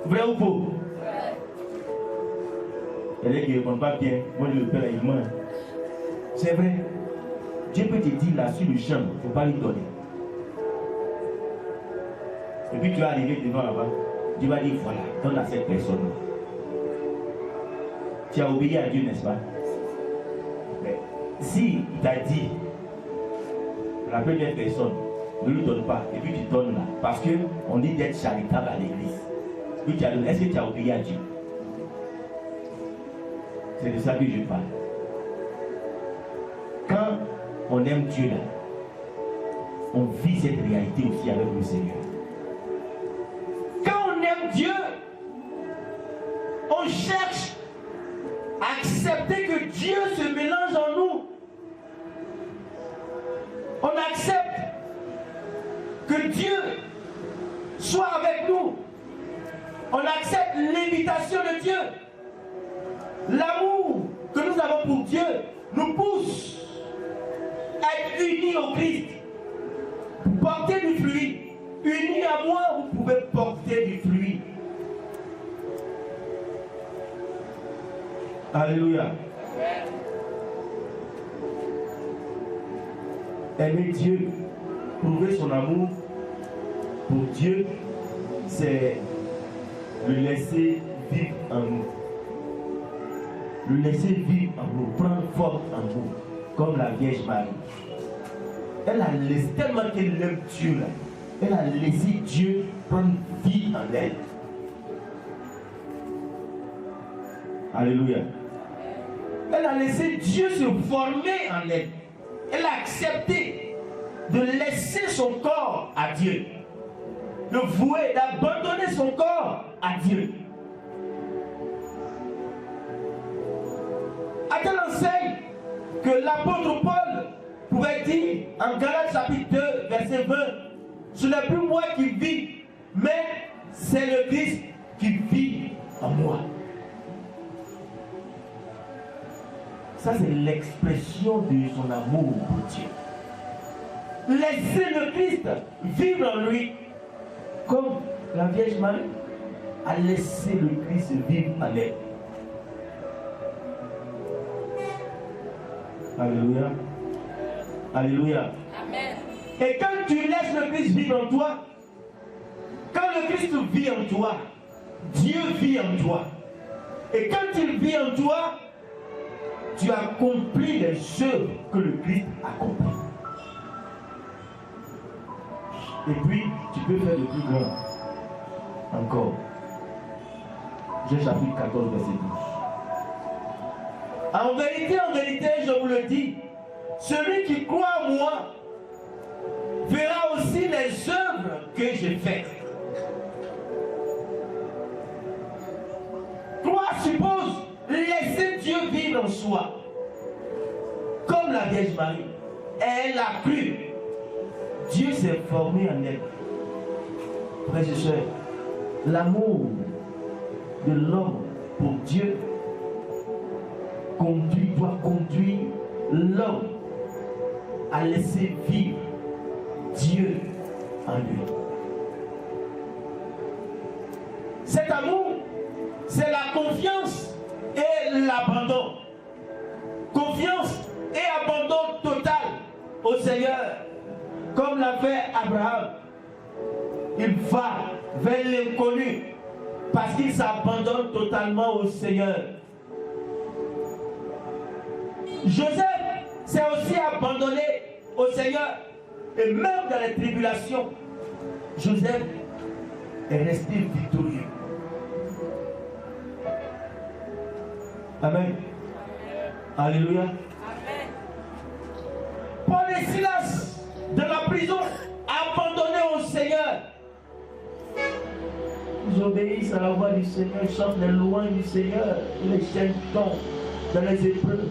Vrai ou faux? Il y a qui ne répondent pas bien. Moi je le fais là, il ment. C'est vrai. Dieu peut te dire là sur le champ, il ne faut pas lui donner. Et puis tu vas arriver devant là-bas. Dieu va dire voilà, donne à cette personne. Tu as obéi à Dieu, n'est-ce pas? Mais si il t'a dit la première personne, ne lui donne pas, et puis tu donnes là, parce qu'on dit d'être charitable à l'église. Puis tu as donné, est-ce que tu as obéi à Dieu? C'est de ça que je parle. Quand on aime Dieu là, on vit cette réalité aussi avec le Seigneur. Quand on aime Dieu, on cherche à accepter que Dieu se mélange en nous. On accepte que Dieu soit avec nous. On accepte l'invitation de Dieu. L'amour que nous avons pour Dieu nous pousse à être unis au Christ. Porter du fruit. Unis à moi, vous pouvez porter du fruit. Alléluia. Aimer Dieu, prouver son amour pour Dieu, c'est le laisser vivre en nous. Le laisser vivre en nous, prendre force en nous, comme la Vierge Marie. Elle a laissé, tellement qu'elle aime Dieu là, elle a laissé Dieu prendre vie en elle. Alléluia. Elle a laissé Dieu se former en elle. Elle a accepté de laisser son corps à Dieu. De vouer, d'abandonner son corps à Dieu. À telle enseigne que l'apôtre Paul pouvait dire en Galates chapitre 2, verset 20, ce n'est plus moi qui vis, mais c'est le Christ qui vit en moi. Ça, c'est l'expression de son amour pour Dieu. Laisser le Christ vivre en lui, comme la Vierge Marie a laissé le Christ vivre en elle. Alléluia. Alléluia. Amen. Et quand tu laisses le Christ vivre en toi, quand le Christ vit en toi, Dieu vit en toi. Et quand il vit en toi, tu accomplis les œuvres que le Christ accomplit. Et puis, tu peux faire le plus grand. Encore. Jean chapitre 14, verset 12. En vérité, je vous le dis, celui qui croit en moi verra aussi les œuvres que j'ai faites. Croire suppose laisser Dieu vivre en soi. Comme la Vierge Marie. Elle a cru. Dieu s'est formé en elle. Frères et sœurs, l'amour de l'homme pour Dieu doit conduire l'homme à laisser vivre Dieu en lui. Cet amour, c'est la confiance et l'abandon. Confiance et abandon total au Seigneur. Comme l'a fait Abraham. Il va vers l'inconnu parce qu'il s'abandonne totalement au Seigneur. Joseph s'est aussi abandonné au Seigneur. Et même dans les tribulations, Joseph est resté victorieux. Amen. Alléluia. Amen. Paul et Silas, de la prison, abandonnés au Seigneur. Ils obéissent à la voix du Seigneur, ils chantent les louanges du Seigneur, ils les chaînes tombent dans les épreuves,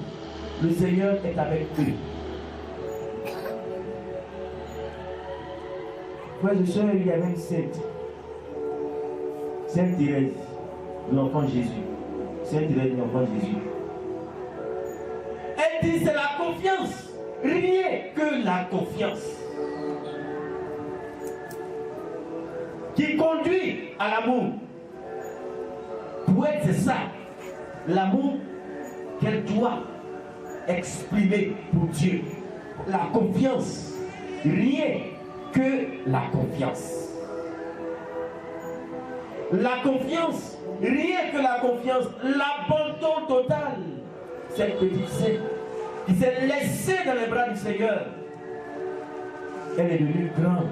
le Seigneur est avec eux. Frères et sœurs, il y avait une sainte, Sainte Thérèse, l'enfant Jésus. Sainte Thérèse, l'enfant Jésus. Elle dit c'est la confiance, rien que la confiance, qui conduit à l'amour. Pour elle, c'est ça, l'amour qu'elle doit exprimer pour Dieu. La confiance, rien que la confiance. La confiance, rien que la confiance, l'abandon total. Cette petite sainte qui s'est laissée dans les bras du Seigneur, elle est devenue grande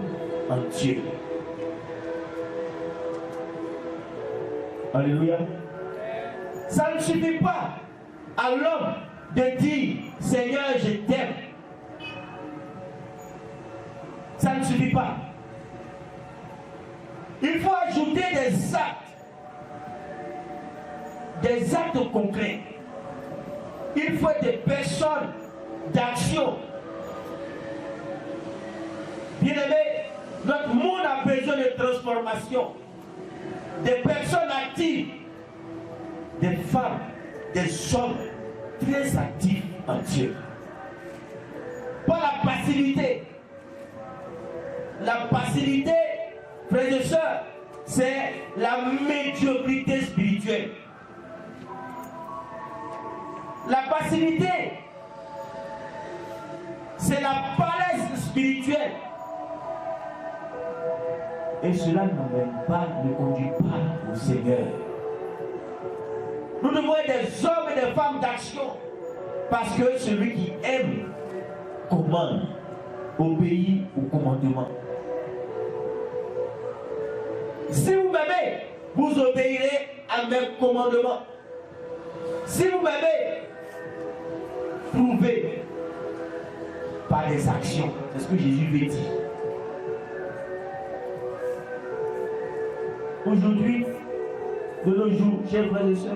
en Dieu. Alléluia. Ça ne suffit pas à l'homme de dire Seigneur, je t'aime. Ça ne suffit pas. Il faut ajouter des actes concrets. Il faut des personnes d'action. Bien-aimés, notre monde a besoin de transformation. Des personnes actives, des femmes, des hommes très actifs en Dieu. Pas la passivité. La passivité, frères et sœurs, c'est la médiocrité spirituelle. La passivité, c'est la paresse spirituelle. Et cela ne conduit pas au Seigneur. Nous devons être des hommes et des femmes d'action. Parce que celui qui aime commande, obéit au commandement. Si vous m'aimez, vous obéirez à mes commandements. Si vous m'aimez, prouvez par des actions. C'est ce que Jésus veut dire. Aujourd'hui, de nos jours, chers frères et sœurs,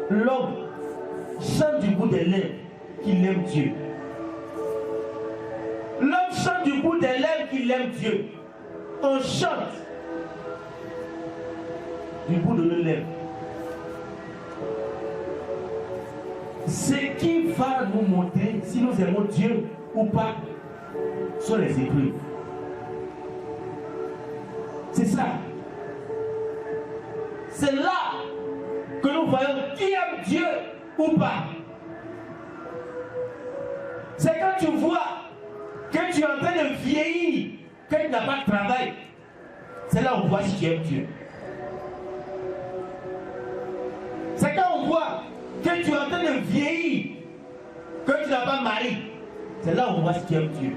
l'homme chante du bout des lèvres qu'il aime Dieu. L'homme chante du bout des lèvres qu'il aime Dieu. On chante du bout de nos lèvres. Ce qui va nous montrer si nous aimons Dieu ou pas sont les épreuves. C'est ça. C'est là que nous voyons qui aime Dieu ou pas. C'est quand tu vois que tu es en train de vieillir, que tu n'as pas de travail. C'est là où on voit si tu aimes Dieu. C'est quand on voit que tu es en train de vieillir, que tu n'as pas de mari. C'est là où on voit si tu aimes Dieu.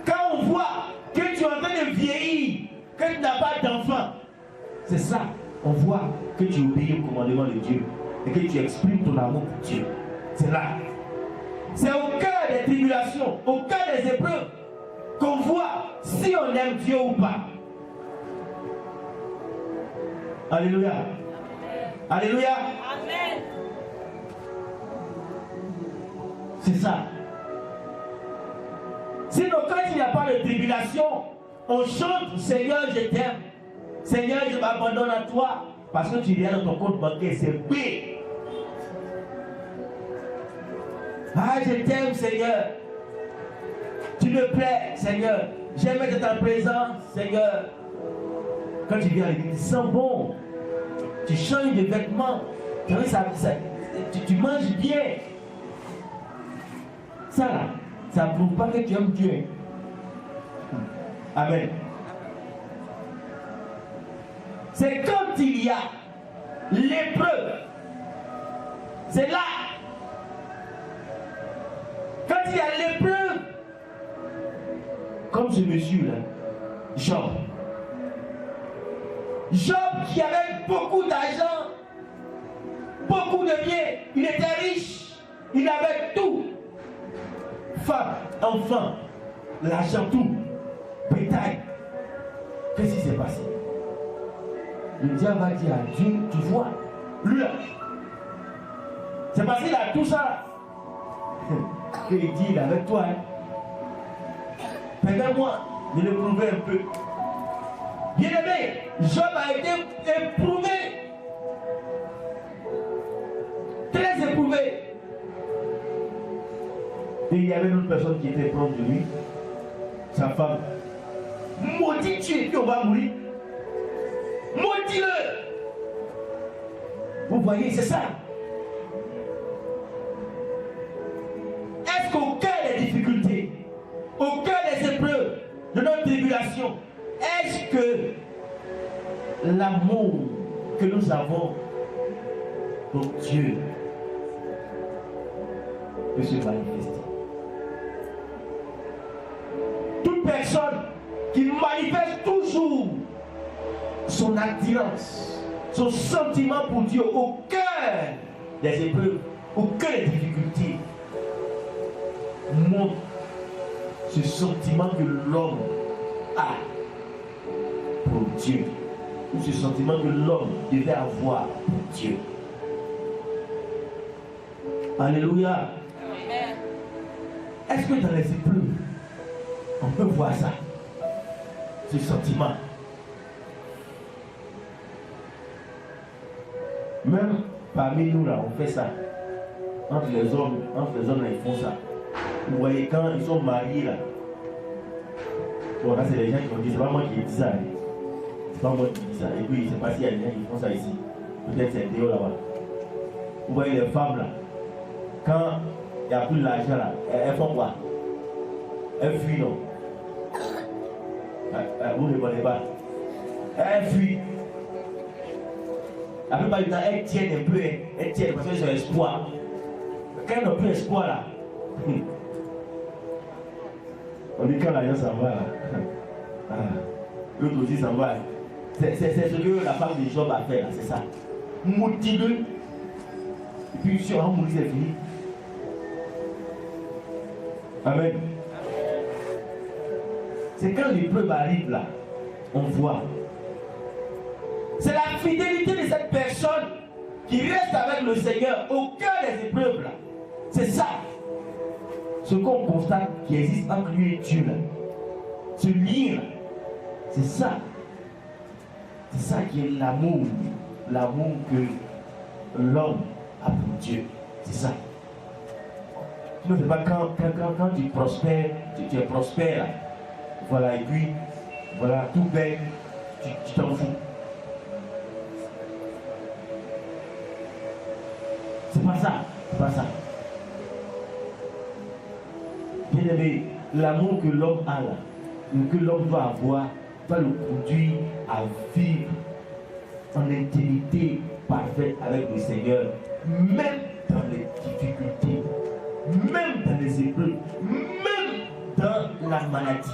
Quand on voit que tu es en train de vieillir, que tu n'as pas d'enfant, c'est ça, on voit que tu obéis au commandement de Dieu et que tu exprimes ton amour pour Dieu. C'est là. C'est au cœur des tribulations, au cœur des épreuves, qu'on voit si on aime Dieu ou pas. Alléluia. Alléluia. Amen. C'est ça. Sinon, quand il n'y a pas de tribulation, on chante Seigneur, je t'aime. Seigneur, je m'abandonne à toi. Parce que tu viens dans ton compte bancaire, c'est B. Ah, je t'aime, Seigneur. Tu me plais, Seigneur. J'aime être ta présence, Seigneur. Quand tu viens à l'église, tu sens bon. Tu changes de vêtements. Tu manges bien. Ça là, ça ne prouve pas que tu aimes Dieu. Amen. C'est quand il y a l'épreuve. C'est là. Quand il y a l'épreuve, comme ce monsieur-là, Job. Job qui avait beaucoup d'argent, beaucoup de biens, il était riche, il avait tout. Femme, enfant, l'argent, tout, bétail. Qu'est-ce qui s'est passé? Le diable va dire à Dieu, tu vois, lui là, c'est parce qu'il a tout ça qu'il dit, il est avec toi. Permets-moi de le prouver un peu. Bien aimé, Job a été éprouvé, très éprouvé. Et il y avait une autre personne qui était proche de lui, sa femme. Maudit tu et puis on va mourir. Maudis-le. Vous voyez, c'est ça. Est-ce qu'au cœur des difficultés, au cœur des épreuves, de notre tribulation, est-ce que l'amour que nous avons pour Dieu peut se manifester? Toute personne qui manifeste toujours son attirance, son sentiment pour Dieu au cœur des épreuves, au cœur des difficultés, montre ce sentiment que l'homme a pour Dieu, ou ce sentiment que l'homme devait avoir pour Dieu. Alléluia. Amen. Est-ce que dans les épreuves, on peut voir ça, ce sentiment? Même parmi nous là, on fait ça. Entre les hommes là, ils font ça. Vous voyez, quand ils sont mariés là, bon là c'est les gens qui ont dit, c'est pas moi qui ai dit ça. C'est pas moi qui dis ça. Et puis je sais pas s'il y a des gens qui font ça ici. Peut-être c'est Théo là-bas. Vous voyez les femmes là, quand il n'y a plus d'argent là, elles font quoi? Elles fuient, non? Vous ne connaissez pas. Elles fuient. La plupart du temps, elles tiennent un peu, elles tiennent parce qu'elles ont espoir. Quand elles n'ont plus espoir là, on dit quand l'argent s'en va là, l'autre aussi s'en va. C'est ce que la femme de Job a fait là, c'est ça. Maudis-le. Et puis si on va mourir, c'est fini. Amen. C'est quand l'épreuve arrive là, on voit. C'est la fidélité de cette personne qui reste avec le Seigneur au cœur des épreuves là. C'est ça. Ce qu'on constate qui existe entre lui et Dieu là. Ce lien là. C'est ça. C'est ça qui est l'amour. L'amour que l'homme a pour Dieu. C'est ça. Tu ne sais pas quand tu prospères, tu es prospère là. Voilà, et puis, voilà, tout bête, tu t'en fous. C'est pas ça, c'est pas ça. Bien aimé, l'amour que l'homme a là, que l'homme va avoir, va le conduire à vivre en intimité parfaite avec le Seigneur, même dans les difficultés, même dans les épreuves, même dans la maladie.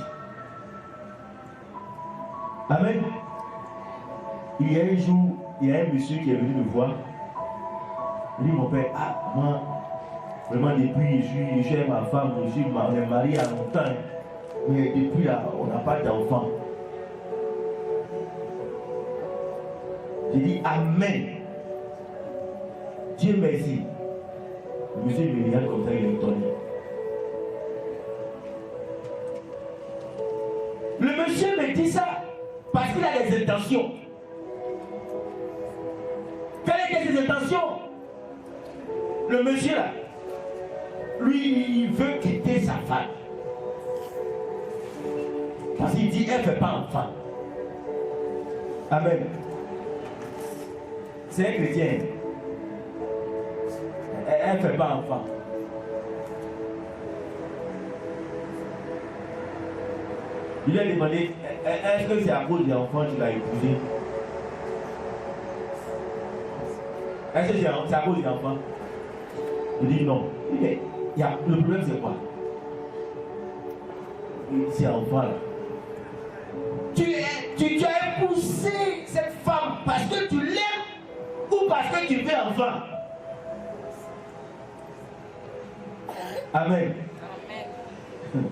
Amen. Il y a un jour, il y a un monsieur qui est venu me voir. Il dit, mon père, moi, vraiment depuis, je suis avec ma femme, on est marié à longtemps, mais depuis là, on n'a pas d'enfant. J'ai dit, Amen. Dieu merci. Le monsieur me regarde comme ça, il est étonné. Le monsieur me dit ça parce qu'il a des intentions. Quelles étaient ses intentions? Le monsieur là, lui, il veut quitter sa femme. Parce qu'il dit, elle ne fait pas enfant. Amen. C'est un chrétien. Elle ne fait pas enfant. Il lui a demandé, est-ce que c'est à cause des enfants que tu l'as épousé? Est-ce que c'est à cause des enfants? Il dit non. Mais le problème c'est quoi? C'est enfant là. Tu as épousé cette femme parce que tu l'aimes ou parce que tu veux enfant? Amen. Amen.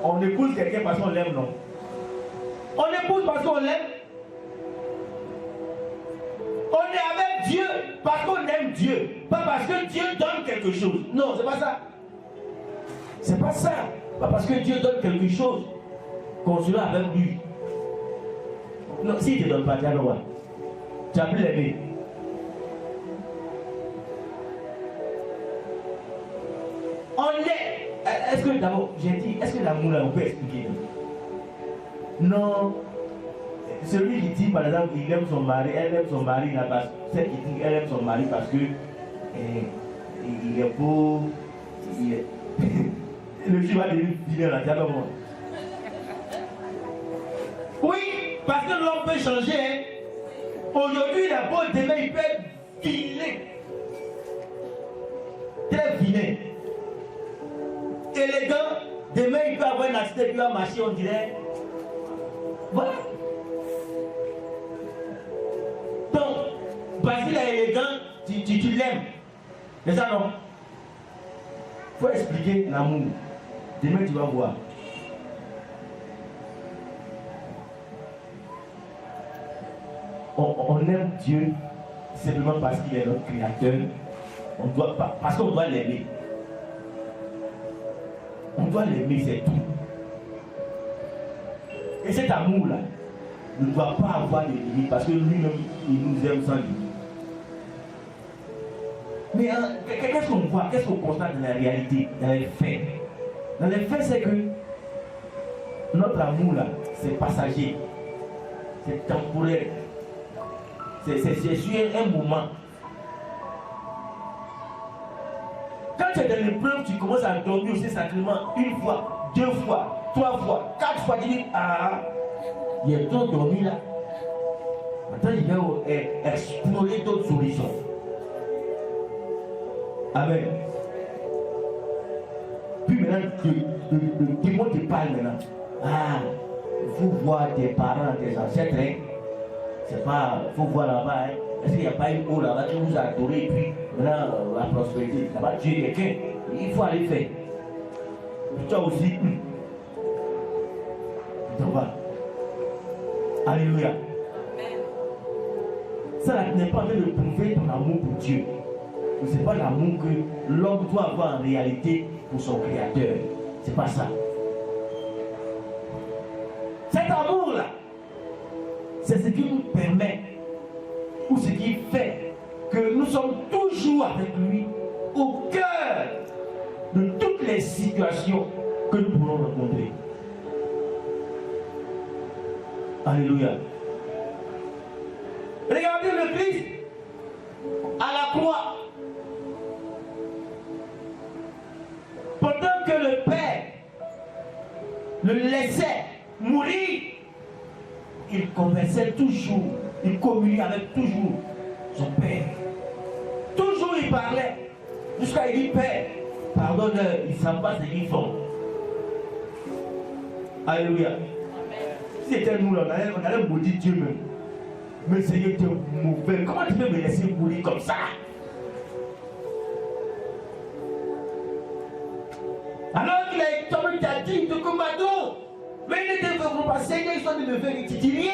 On épouse quelqu'un parce qu'on l'aime, non? On épouse parce qu'on l'aime. On est avec Dieu parce qu'on aime Dieu. Pas parce que Dieu donne quelque chose. Non, c'est pas ça. C'est pas ça. Pas parce que Dieu donne quelque chose qu'on sera avec lui. Non, s'il ne te donne pas, tu as le droit. Tu as pu l'aimer. On est. Est-ce que d'abord, j'ai dit, est-ce que l'amour là, on peut expliquer? Non. Celui qui dit par exemple qu'il aime son mari, elle aime son mari, celle qui dit qu'elle aime son mari parce que il est beau, il est. Le jour va devenir vilain là, tu as le droit. Oui, parce que l'homme peut changer. Hein. Aujourd'hui, il est beau, demain, il peut être vilain. Très vilain. Élégant, demain, il peut avoir un accident, il va marcher, on dirait. Voilà. Donc, parce qu'il est élégant, tu l'aimes. C'est ça, non? Il faut expliquer l'amour. Demain, tu vas voir. On aime Dieu simplement parce qu'il est notre créateur. Parce qu'on doit l'aimer. On doit l'aimer, c'est tout. Et cet amour-là ne doit pas avoir de limite parce que lui-même, il nous aime sans limite. Mais qu'est-ce qu'on voit, qu'est-ce qu'on constate dans la réalité, dans les faits? Dans les faits, c'est que notre amour-là, c'est passager, c'est temporaire. C'est sur un moment. Quand tu es dans l'épreuve, tu commences à dormir aussi sacrément une fois, 2 fois, 3 fois, 4 fois. Tu dis, ah, il est trop dormi là. Maintenant, il va explorer d'autres horizons. Amen. Puis maintenant, le démon te parle maintenant. Ah, il faut voir tes parents, tes ancêtres. Hein. C'est pas, il faut voir là-bas. Hein. Est-ce qu'il n'y a pas une eau là-bas qui vous a adoré et puis maintenant la prospérité? Là-bas, Dieu est quelqu'un. Il faut aller faire. Toi aussi. Donc voilà. Alléluia. Ça n'est pas en train de prouver ton amour pour Dieu. Ce n'est pas l'amour que l'homme doit avoir en réalité pour son Créateur. C'est pas ça. Cet amour-là, c'est ce qui nous permet, ou ce qui fait que nous sommes toujours avec lui au cœur de toutes les situations que nous pouvons rencontrer. Alléluia. Regardez le Christ à la croix. Pendant que le Père le laissait mourir, il conversait toujours, il communiait avec toujours son Père. Toujours il parlait, jusqu'à il dit, Père, pardonne-leur, ils ne savent pas ce qu'ils font. Alléluia. Si c'était nous, on allait maudire Dieu même. Mais Seigneur, tu es mauvais. Comment tu peux me laisser mourir comme ça? Alors qu'il a tombé, tu as dit de commando. Mais il ne te veut pas, Seigneur, ils sont de me faire titiller.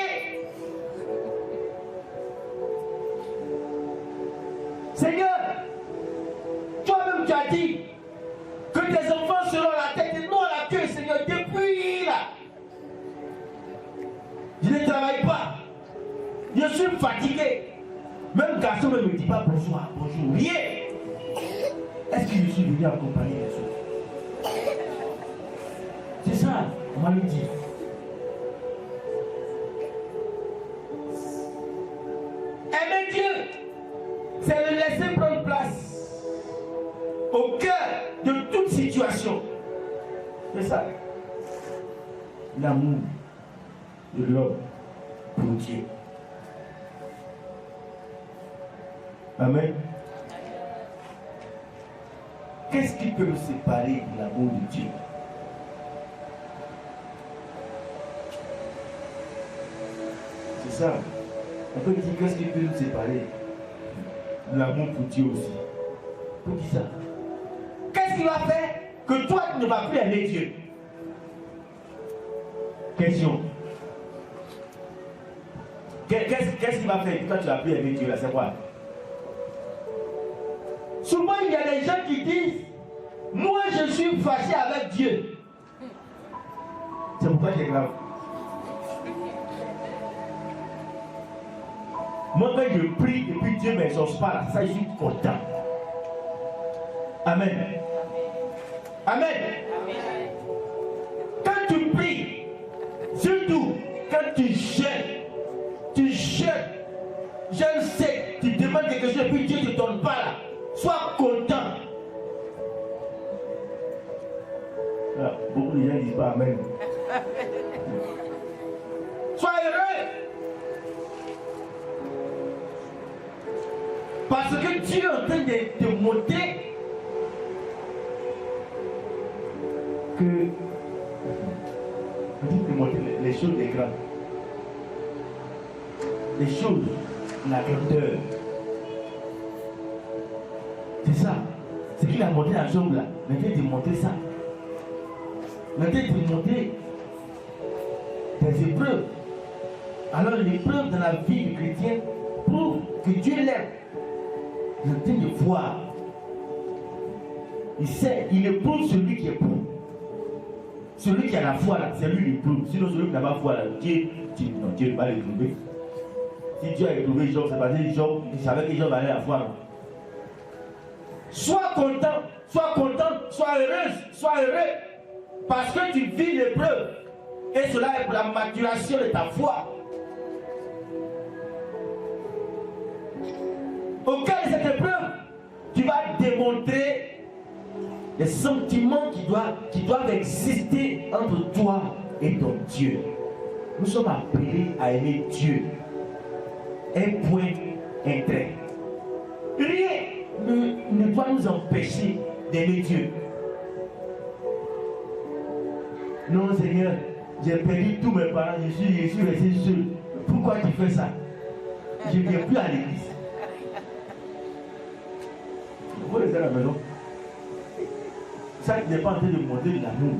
Seigneur, toi-même tu as dit que tes enfants seront la tête et non la queue, Seigneur, depuis là. Je ne travaille pas. Je suis fatigué. Même garçon ne me dit pas bonsoir, bonjour, rien. Est-ce que je suis venu accompagner les autres? C'est ça, on m'a dit. Aimer Dieu, c'est le laisser prendre place au cœur de toute situation. C'est ça. L'amour de l'homme pour Dieu. Amen. Qu'est-ce qui peut nous séparer de l'amour de Dieu? C'est ça. On peut dire qu'est-ce qui peut nous séparer de l'amour pour Dieu aussi? On peut dire ça. Qu'est-ce qui va faire que toi tu ne vas plus aimer Dieu? Question. Qu'est-ce qu'il va faire quand tu as prié avec Dieu là? C'est quoi? Souvent, il y a des gens qui disent, moi je suis fâché avec Dieu. C'est pourquoi c'est grave. Moi, quand je prie et puis Dieu ne m'exauce pas, là, ça, je suis content. Amen. Amen. Quand tu pries, surtout quand tu jeûnes, je sais, tu demandes quelque chose et puis Dieu ne te donne pas là. Sois content. Alors, beaucoup de gens ne disent pas Amen. Sois heureux. Parce que Dieu est en train de te montrer que de montrer les choses des grands. Les choses, la grandeur. C'est ça. Ce qu'il a montré à Job là. Maintenant, il te montrer ça. Maintenant, il te montrer des épreuves. Alors, l'épreuve dans la vie du chrétien prouve que Dieu l'aime. Il est en train de voir. Il sait, il éprouve celui qui éprouve. Celui qui a la foi là, c'est lui qui éprouve. Sinon, celui qui n'a pas foi là, Dieu ne va pas l'éprouver. Si Dieu a éprouvé Job, c'est parce que Job, il savait que Job allait la foi. Sois content, sois heureuse, sois heureux. Parce que tu vis l'épreuve. Et cela est pour la maturation de ta foi. Au cas de cette épreuve, tu vas démontrer les sentiments qui doivent exister entre toi et ton Dieu. Nous sommes appelés à aimer Dieu. Un point, un trait. Rien ne doit nous empêcher d'aimer Dieu. Non, Seigneur, j'ai perdu tous mes parents, je suis resté seul. Pourquoi tu fais ça? Je ne viens plus à l'église. Vous restez à la maison. Ça n'est pas en train de montrer de l'amour.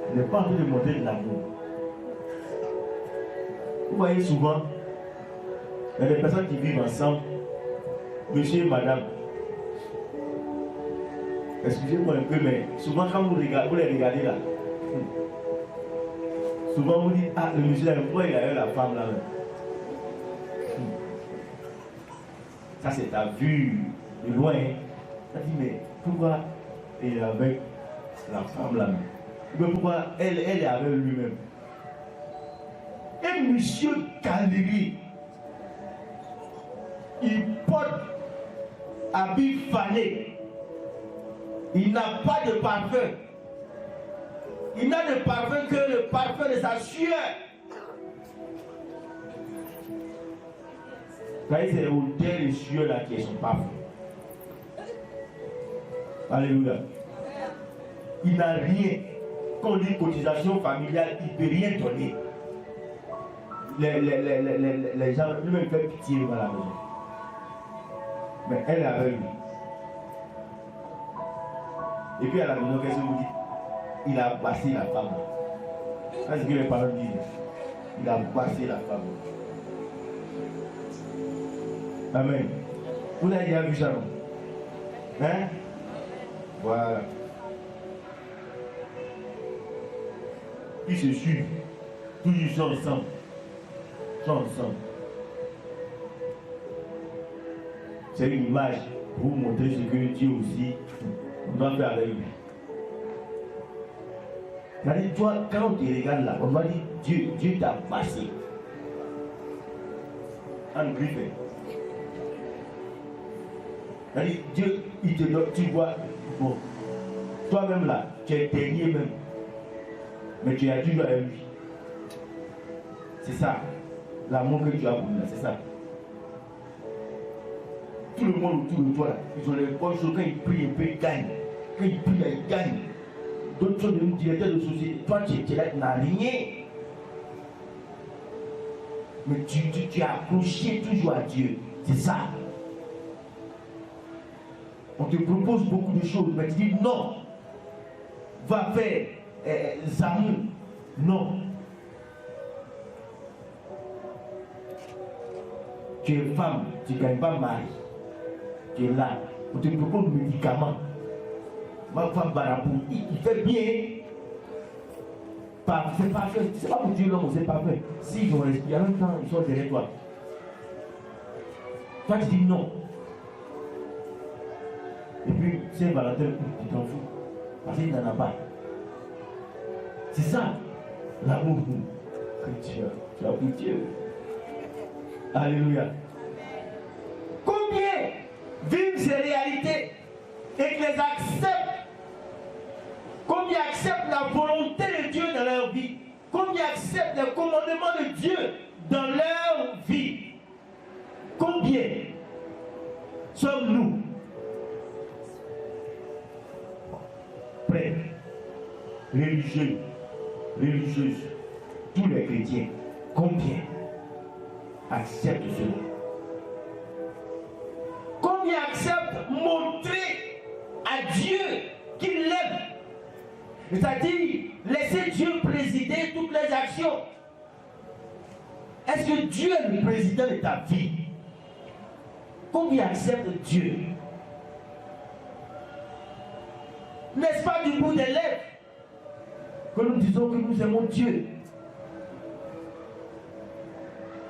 Il n'est pas en train de montrer de l'amour. Vous voyez souvent, il y a des personnes qui vivent ensemble, monsieur et madame. Excusez-moi un peu, mais souvent quand vous les regardez là, souvent vous dites, ah, le monsieur là, pourquoi il a eu la femme là? Ça c'est ta vue de loin. Ça dit, mais pourquoi il est avec la femme là? Mais pourquoi elle est avec lui-même? Et monsieur Galerie, il porte habit fané. Il n'a pas de parfum. Il n'a de parfum que le parfum de sa sueur. C'est l'odeur de sueur là qui est son parfum. Alléluia. Il n'a rien. Quand on dit cotisation familiale, il ne peut rien donner. Les gens, lui-même, fait pitié à la maison. Mais elle est avec lui. Et puis à la maison, qu'est-ce que vous dites? Il a bassé la femme. C'est ce que les parents disent. Il a bassé la femme. Amen. Vous avez déjà vu ça, non? Hein? Voilà. Ils se suivent. Toujours ils sont ensemble. Ils sont ensemble. C'est une image pour vous montrer ce que Dieu aussi, on doit faire avec lui. C'est-à-dire, toi, quand on te regarde là, on va dire Dieu t'a passé. En griffé. C'est-à-dire, Dieu, il te donne, tu vois, bon, toi-même là, tu es dernier même. Mais tu as toujours avec lui. C'est ça. L'amour que tu as pour lui, c'est ça. Tout le monde autour de toi, là, ils ont les bonnes choses. Quand ils prient, ils gagnent. Quand ils prient, ils gagnent. D'autres sont devenus directeurs de société. Toi, tu es là, tu n'as rien. Mais tu es accroché toujours à Dieu. C'est ça. On te propose beaucoup de choses, mais tu dis non. Va faire. amours. Non. Tu es femme, tu ne gagnes pas mari. Tu es là. On te propose des médicaments. Ma femme Barabou, il fait bien. C'est pas fait. C'est pas pour Dieu l'homme, c'est pas fait. Si ils ont respiré, en même temps, ils sont derrière toi. Toi, tu dis non. Et puis, Saint-Valentin, tu t'en fous. Parce qu'il n'en a pas. C'est ça, l'amour que tu as pour Dieu. Alléluia. Combien vivent ces réalités et que les acceptent? Combien acceptent la volonté de Dieu dans leur vie? Combien acceptent les commandements de Dieu dans leur vie? Combien sommes-nous prêts, religieux, religieuses, tous les chrétiens, combien acceptent cela? Combien acceptent montrer à Dieu qu'il l'aime? C'est-à-dire laisser Dieu présider toutes les actions. Est-ce que Dieu est le président de ta vie? Combien acceptent Dieu? N'est-ce pas du bout des lèvres que nous disons que nous aimons Dieu?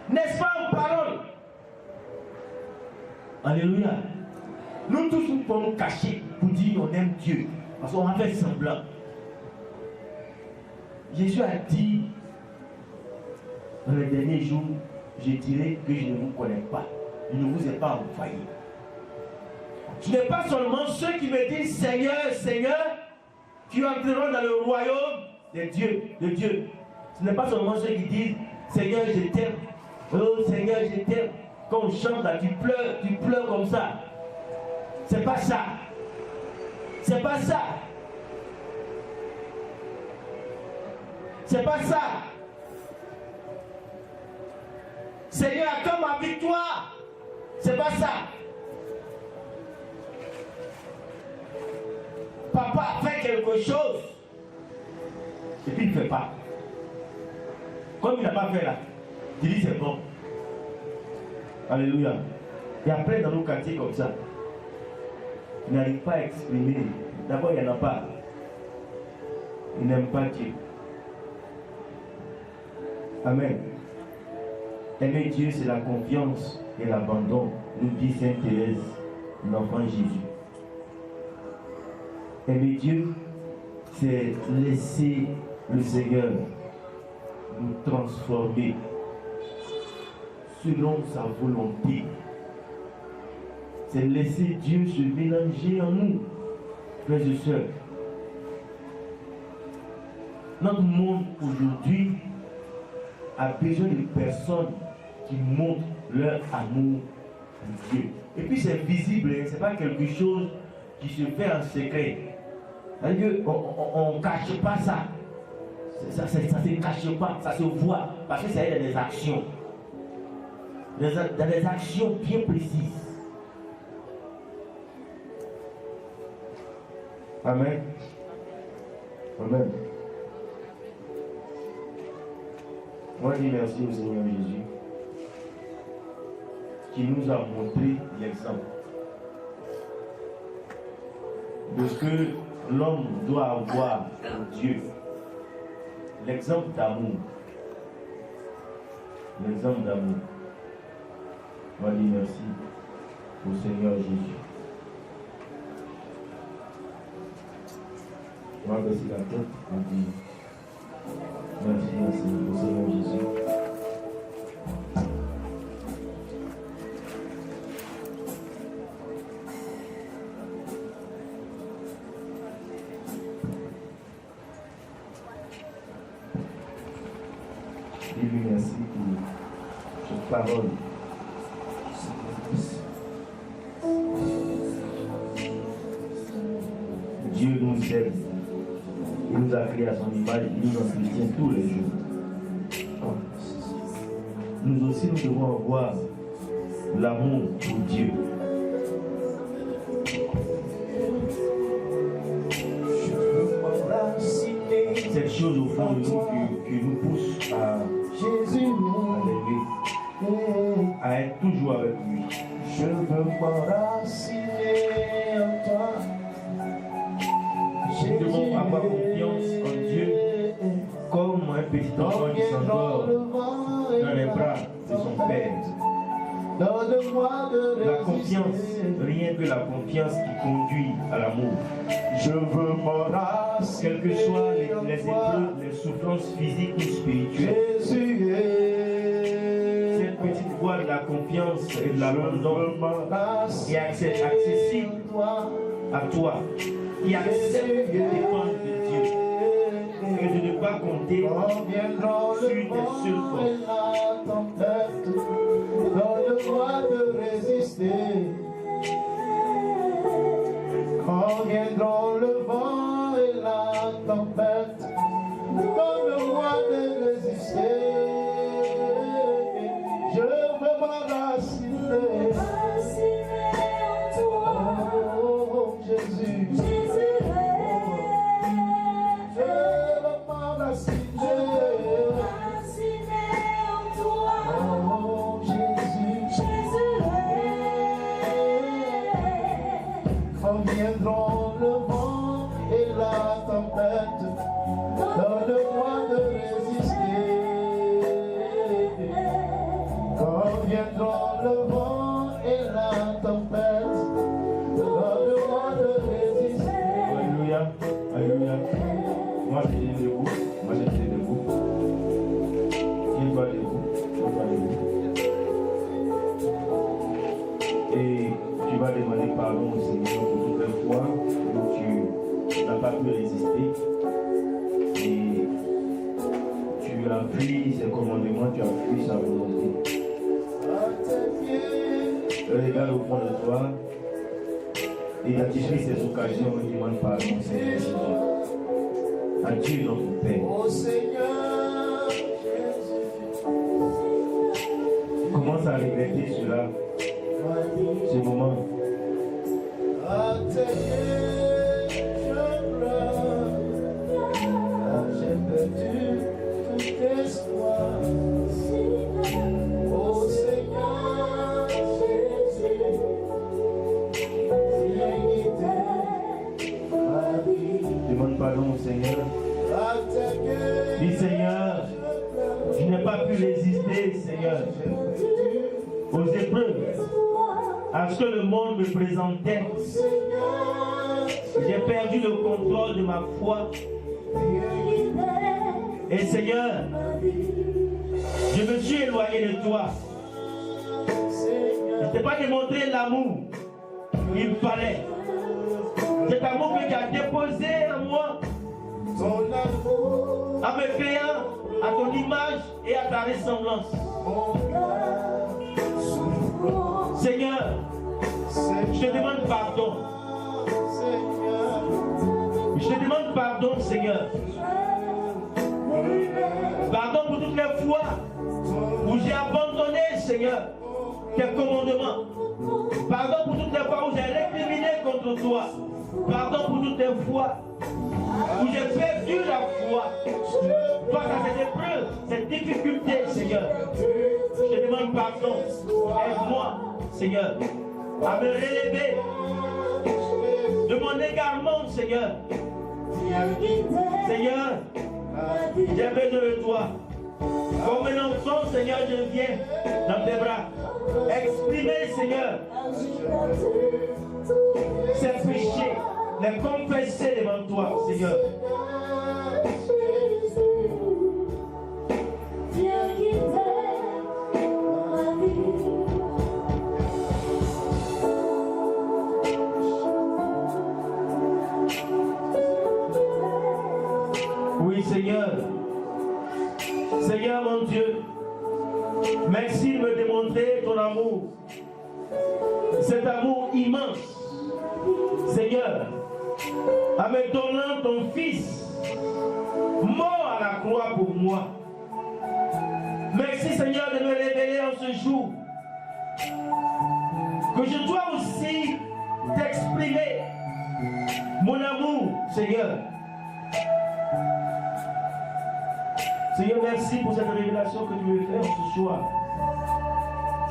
N'est-ce pas en parole? Alléluia. Nous tous nous pouvons nous cacher pour dire qu'on aime Dieu. Parce qu'on a fait semblant. Jésus a dit dans les derniers jours, je dirai que je ne vous connais pas. Je ne vous ai pas envoyé. Ce n'est pas seulement ceux qui me disent Seigneur, Seigneur, qui entreront dans le royaume de Dieu, Ce n'est pas seulement ceux qui disent Seigneur, je t'aime. Oh Seigneur, je t'aime. Quand on chante là, tu pleures comme ça. C'est pas ça. C'est pas ça. C'est pas ça. Seigneur, quand ma victoire, c'est pas ça. Papa fait quelque chose et puis il ne fait pas. Comme il n'a pas fait là, tu dis c'est bon. Alléluia. Il y a plein dans nos quartiers comme ça. Ils n'arrivent pas à exprimer. D'abord, il n'y en a pas. Ils n'aiment pas Dieu. Amen. Aimer Dieu, c'est la confiance et l'abandon, nous dit Sainte Thérèse, l'enfant Jésus. Aimer Dieu, c'est laisser le Seigneur nous transformer selon sa volonté. C'est laisser Dieu se mélanger en nous, frères et sœurs. Notre monde aujourd'hui a besoin de personnes qui montrent leur amour pour Dieu. Et puis c'est visible, hein? Ce n'est pas quelque chose qui se fait en secret. On ne cache pas ça. Ça ne se cache pas, ça se voit. Parce que ça est dans des actions. Dans des actions bien précises. Amen. Amen. Moi, je dis merci au Seigneur Jésus qui nous a montré l'exemple de ce que l'homme doit avoir pour Dieu. L'exemple d'amour. L'exemple d'amour. Moi, je dis merci au Seigneur Jésus. Moi, je suis la tête, on dit merci au Seigneur Jésus. Dis-lui merci pour cette parole. Dieu nous aime. Il nous a créé à son image, il nous entretient tous les jours. Nous aussi, nous devons avoir l'amour pour Dieu. Je veux m'enraciner cette chose au fond de nous qui nous pousse à l'aimer, à être toujours avec lui. Je veux m'enraciner en toi. Nous devons avoir confiance en Dieu comme un petit enfant qui s'endort dans les bras de son Père. La confiance, rien que la confiance qui conduit à l'amour. Je veux m'enraciner. Quelles que soient les épreuves, les souffrances physiques ou spirituelles, Jésus cette petite voie de la confiance et de l'abandon est accessible à toi, qui accepte de dépendre de Dieu et de ne pas compter sur tes seules forces. Donne-moi de résister. Quand viendront le vent et la tempête, donne-moi de résister. Je veux m'enraciner. Oh Jésus, je veux m'enraciner. Oh Jésus, quand viendront le vent et la tempête, donne-moi de résister. Quand viendront le vent et la tempête, donne-moi de résister. Alléluia, alléluia. Moi j'étais debout, moi j'étais debout. Il va debout, il va debout. Et tu vas demander pardon au Seigneur pour toutes les fois où tu n'as pas pu résister. Et tu as fui ses commandements, tu as fui sa volonté. Regarde au fond de toi. Identifie ces occasions et demande pardon, Seigneur Jésus. À Dieu notre Père. Oh Seigneur Jésus, Commence à regretter cela, ce moment. à tes pieds je pleure. J'ai perdu tout espoir. Oh Seigneur Jésus, viens guider ma vie. Demande pardon au Seigneur. À tes pieds Dis Seigneur, je n'ai pas pu résister, Seigneur, aux épreuves, à ce que le monde me présentait. J'ai perdu le contrôle de ma foi. Et Seigneur, je me suis éloigné de toi. Je ne t'ai pas démontré l'amour qu'il fallait. Cet amour que tu as déposé en moi, ton amour, en me créant à ton image et à ta ressemblance. mon cœur souffre. Seigneur, je te demande pardon. Seigneur, Je te demande pardon, Seigneur. Pardon pour toutes les fois où j'ai abandonné, Seigneur, tes commandements. Pardon pour toutes les fois où j'ai récriminé contre toi. Pardon pour toutes les fois où j'ai perdu la foi face à cette épreuve, cette difficulté, Seigneur. Je te demande pardon. Aide-moi, Seigneur, à me relever de mon égarement, Seigneur. Seigneur, j'ai besoin de toi. Comme un enfant, Seigneur, je viens dans tes bras. Exprimer, Seigneur, ces péchés, les confesser devant toi, Seigneur. Oui, Seigneur. Seigneur mon Dieu, merci de me démontrer ton amour. Cet amour immense. Seigneur, en me donnant ton Fils, mort à la croix pour moi. Merci Seigneur de me révéler en ce jour que je dois aussi t'exprimer mon amour, Seigneur. Seigneur, merci pour cette révélation que tu me fais ce soir.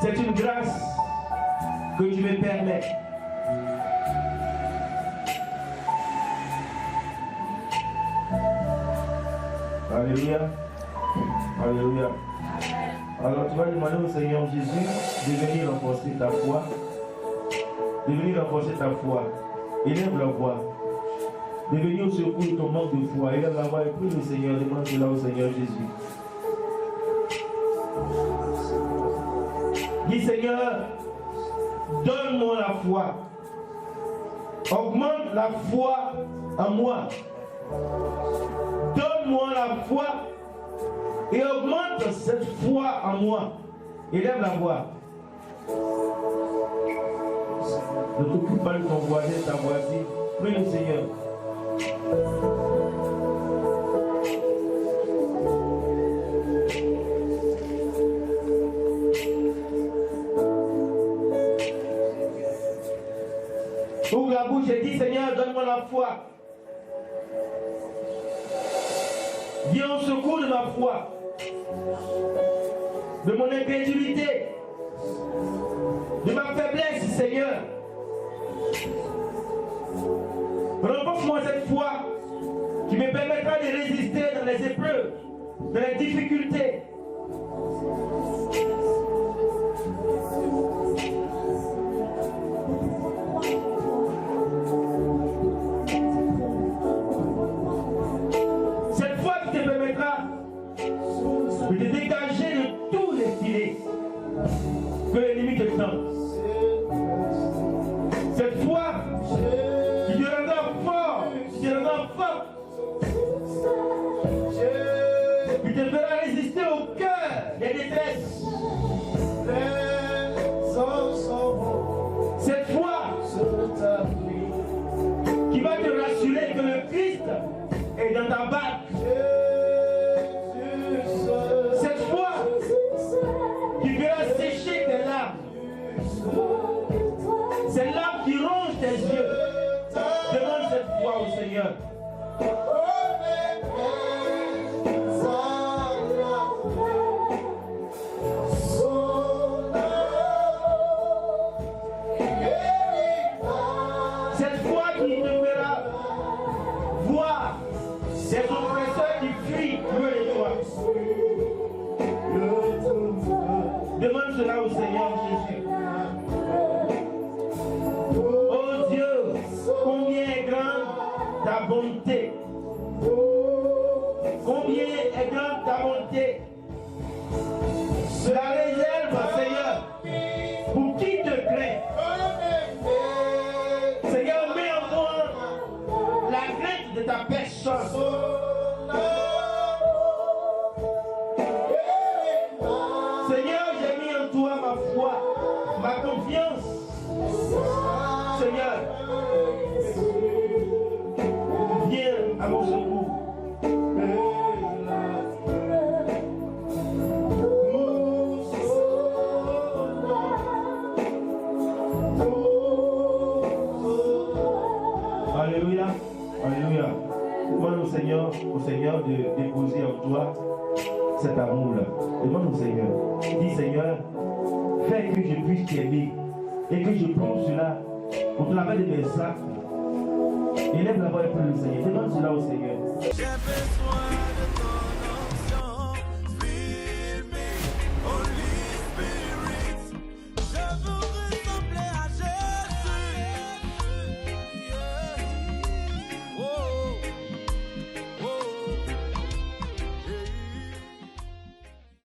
C'est une grâce que tu me permets. Alléluia. Alléluia. Alors tu vas demander au Seigneur Jésus de venir renforcer ta foi. De venir renforcer ta foi. Élève la voix. De venir au secours de ton manque de foi. Élève la voix et prie le Seigneur. Demande cela au Seigneur Jésus. Dis Seigneur, donne-moi la foi. Augmente la foi en moi. Donne-moi la foi et augmente cette foi en moi. Élève la voix. Ne t'occupe pas de ton voisin, ta voisine. Prie le Seigneur. Ouvre la bouche et dis Seigneur, donne-moi la foi. Viens au secours de ma foi, de mon incrédulité, de ma faiblesse, Seigneur. Renforce-moi cette foi qui me permettra de résister dans les épreuves, dans les difficultés. De te dégager de tous les filets que l'ennemi te tend. Cette foi qui te rendra fort, qui te rendra fort, qui te fera résister au cœur des détresses. Cette foi qui va te rassurer que le Christ est dans ta barque. C'est l'âme qui ronge tes yeux. Demande cette foi au Seigneur. Cette foi qui te fera voir ces oppresseurs qui fuient loin de toi. Demande cela au Seigneur Jésus. Oh Dieu, combien est grande ta bonté. Combien est grande ta bonté. La réserve, Seigneur, pour qui te craint. Seigneur, mets en moi la crainte de ta personne. Ma confiance, Seigneur, viens à mon secours. Alléluia, alléluia. Demande au Seigneur de déposer en toi cet amour-là. Demande au Seigneur. Dis Seigneur, fais que je puisse t'aimer et que je prouve cela pour te laver de mes sacs. Élève la voix et prie le Seigneur. Demande cela au Seigneur.